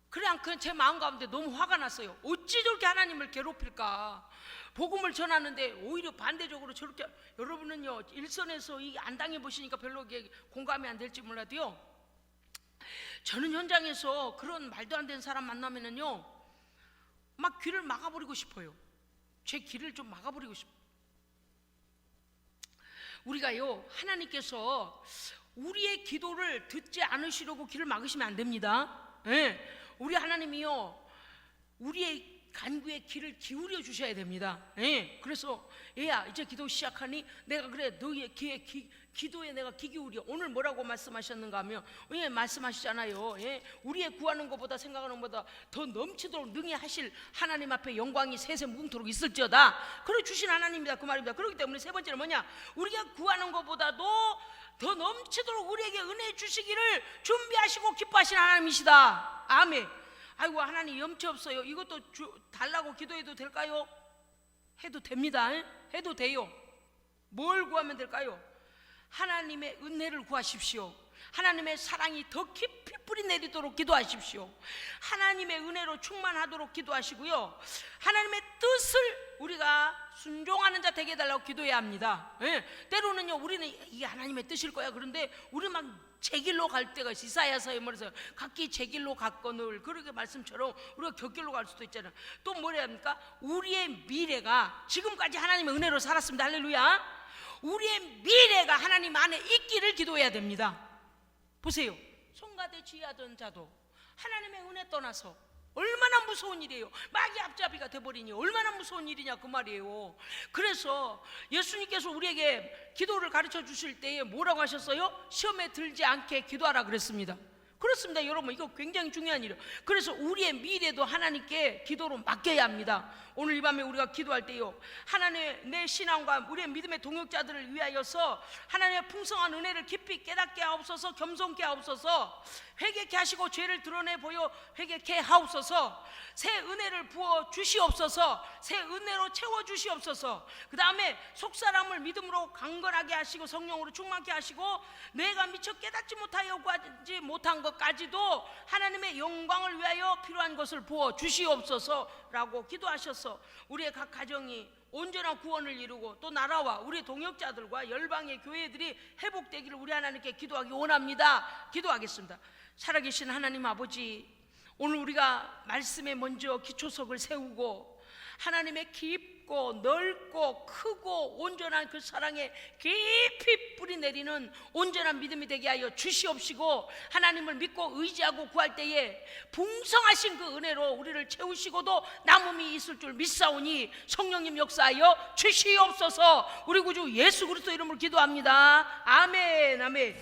그냥 제 마음 가운데 너무 화가 났어요. 어찌 저렇게 하나님을 괴롭힐까? 복음을 전하는데 오히려 반대적으로 저렇게. 여러분은요, 일선에서 안 당해보시니까 별로 공감이 안 될지 몰라도요, 저는 현장에서 그런 말도 안 되는 사람 만나면은요, 막 귀를 막아버리고 싶어요. 제 귀를 좀 막아버리고 싶어요. 우리가요, 하나님께서 우리의 기도를 듣지 않으시려고 귀를 막으시면 안 됩니다. 예, 우리 하나님이요, 우리의 간구에 귀를 기울여 주셔야 됩니다. 예, 그래서 얘야 이제 기도 시작하니 내가 그래 너희의 기도에 내가 귀 기울여. 오늘 뭐라고 말씀하셨는가 하면, 예, 말씀하시잖아요. 예, 우리의 구하는 것보다 생각하는 것보다 더 넘치도록 능히 하실 하나님 앞에 영광이 세세 무궁토록 있을지어다. 그래 주신 하나님입니다. 그 말입니다. 그렇기 때문에 세 번째는 뭐냐, 우리가 구하는 것보다도 더 넘치도록 우리에게 은혜 주시기를 준비하시고 기뻐하시는 하나님이시다. 아멘. 아이고 하나님 염치 없어요. 이것도 달라고 기도해도 될까요? 해도 됩니다. 해도 돼요. 뭘 구하면 될까요? 하나님의 은혜를 구하십시오. 하나님의 사랑이 더 깊이 뿌리 내리도록 기도하십시오. 하나님의 은혜로 충만하도록 기도하시고요, 하나님의 뜻을 우리가 순종하는 자 되게 해달라고 기도해야 합니다. 예, 때로는요 우리는 이게 하나님의 뜻일 거야. 그런데 우리 막 제 길로 갈 때가 있어. 이사야서에 말해서 각기 제 길로 갔거늘, 그렇게 말씀처럼 우리가 곁길로 갈 수도 있잖아요. 또 뭐라 합니까? 우리의 미래가, 지금까지 하나님의 은혜로 살았습니다. 할렐루야. 우리의 미래가 하나님 안에 있기를 기도해야 됩니다. 보세요, 손가대 쥐하던 자도 하나님의 은혜 떠나서 얼마나 무서운 일이에요. 마귀 앞잡이가 돼버리니 얼마나 무서운 일이냐 그 말이에요. 그래서 예수님께서 우리에게 기도를 가르쳐 주실 때에 뭐라고 하셨어요? 시험에 들지 않게 기도하라 그랬습니다. 그렇습니다 여러분, 이거 굉장히 중요한 일이에요. 그래서 우리의 미래도 하나님께 기도로 맡겨야 합니다. 오늘 이 밤에 우리가 기도할 때요, 하나님의 내 신앙과 우리의 믿음의 동역자들을 위하여서 하나님의 풍성한 은혜를 깊이 깨닫게 하옵소서, 겸손케 하옵소서, 회개케 하시고 죄를 드러내 보여 회개케 하옵소서, 새 은혜를 부어 주시옵소서, 새 은혜로 채워 주시옵소서. 그 다음에 속사람을 믿음으로 강건하게 하시고 성령으로 충만케 하시고 내가 미처 깨닫지 못하여 구하지 못한 것까지도 하나님의 영광을 위하여 필요한 것을 부어 주시옵소서라고 기도하셔서 우리의 각 가정이 온전한 구원을 이루고 또 나라와 우리 동역자들과 열방의 교회들이 회복되기를 우리 하나님께 기도하기 원합니다. 기도하겠습니다. 살아계신 하나님 아버지, 오늘 우리가 말씀에 먼저 기초석을 세우고 하나님의 깊고 넓고 크고 온전한 그 사랑에 깊이 뿌리 내리는 온전한 믿음이 되게 하여 주시옵시고, 하나님을 믿고 의지하고 구할 때에 풍성하신 그 은혜로 우리를 채우시고도 남음이 있을 줄 믿사오니 성령님 역사하여 주시옵소서. 우리 구주 예수 그리스도 이름으로 기도합니다. 아멘. 아멘.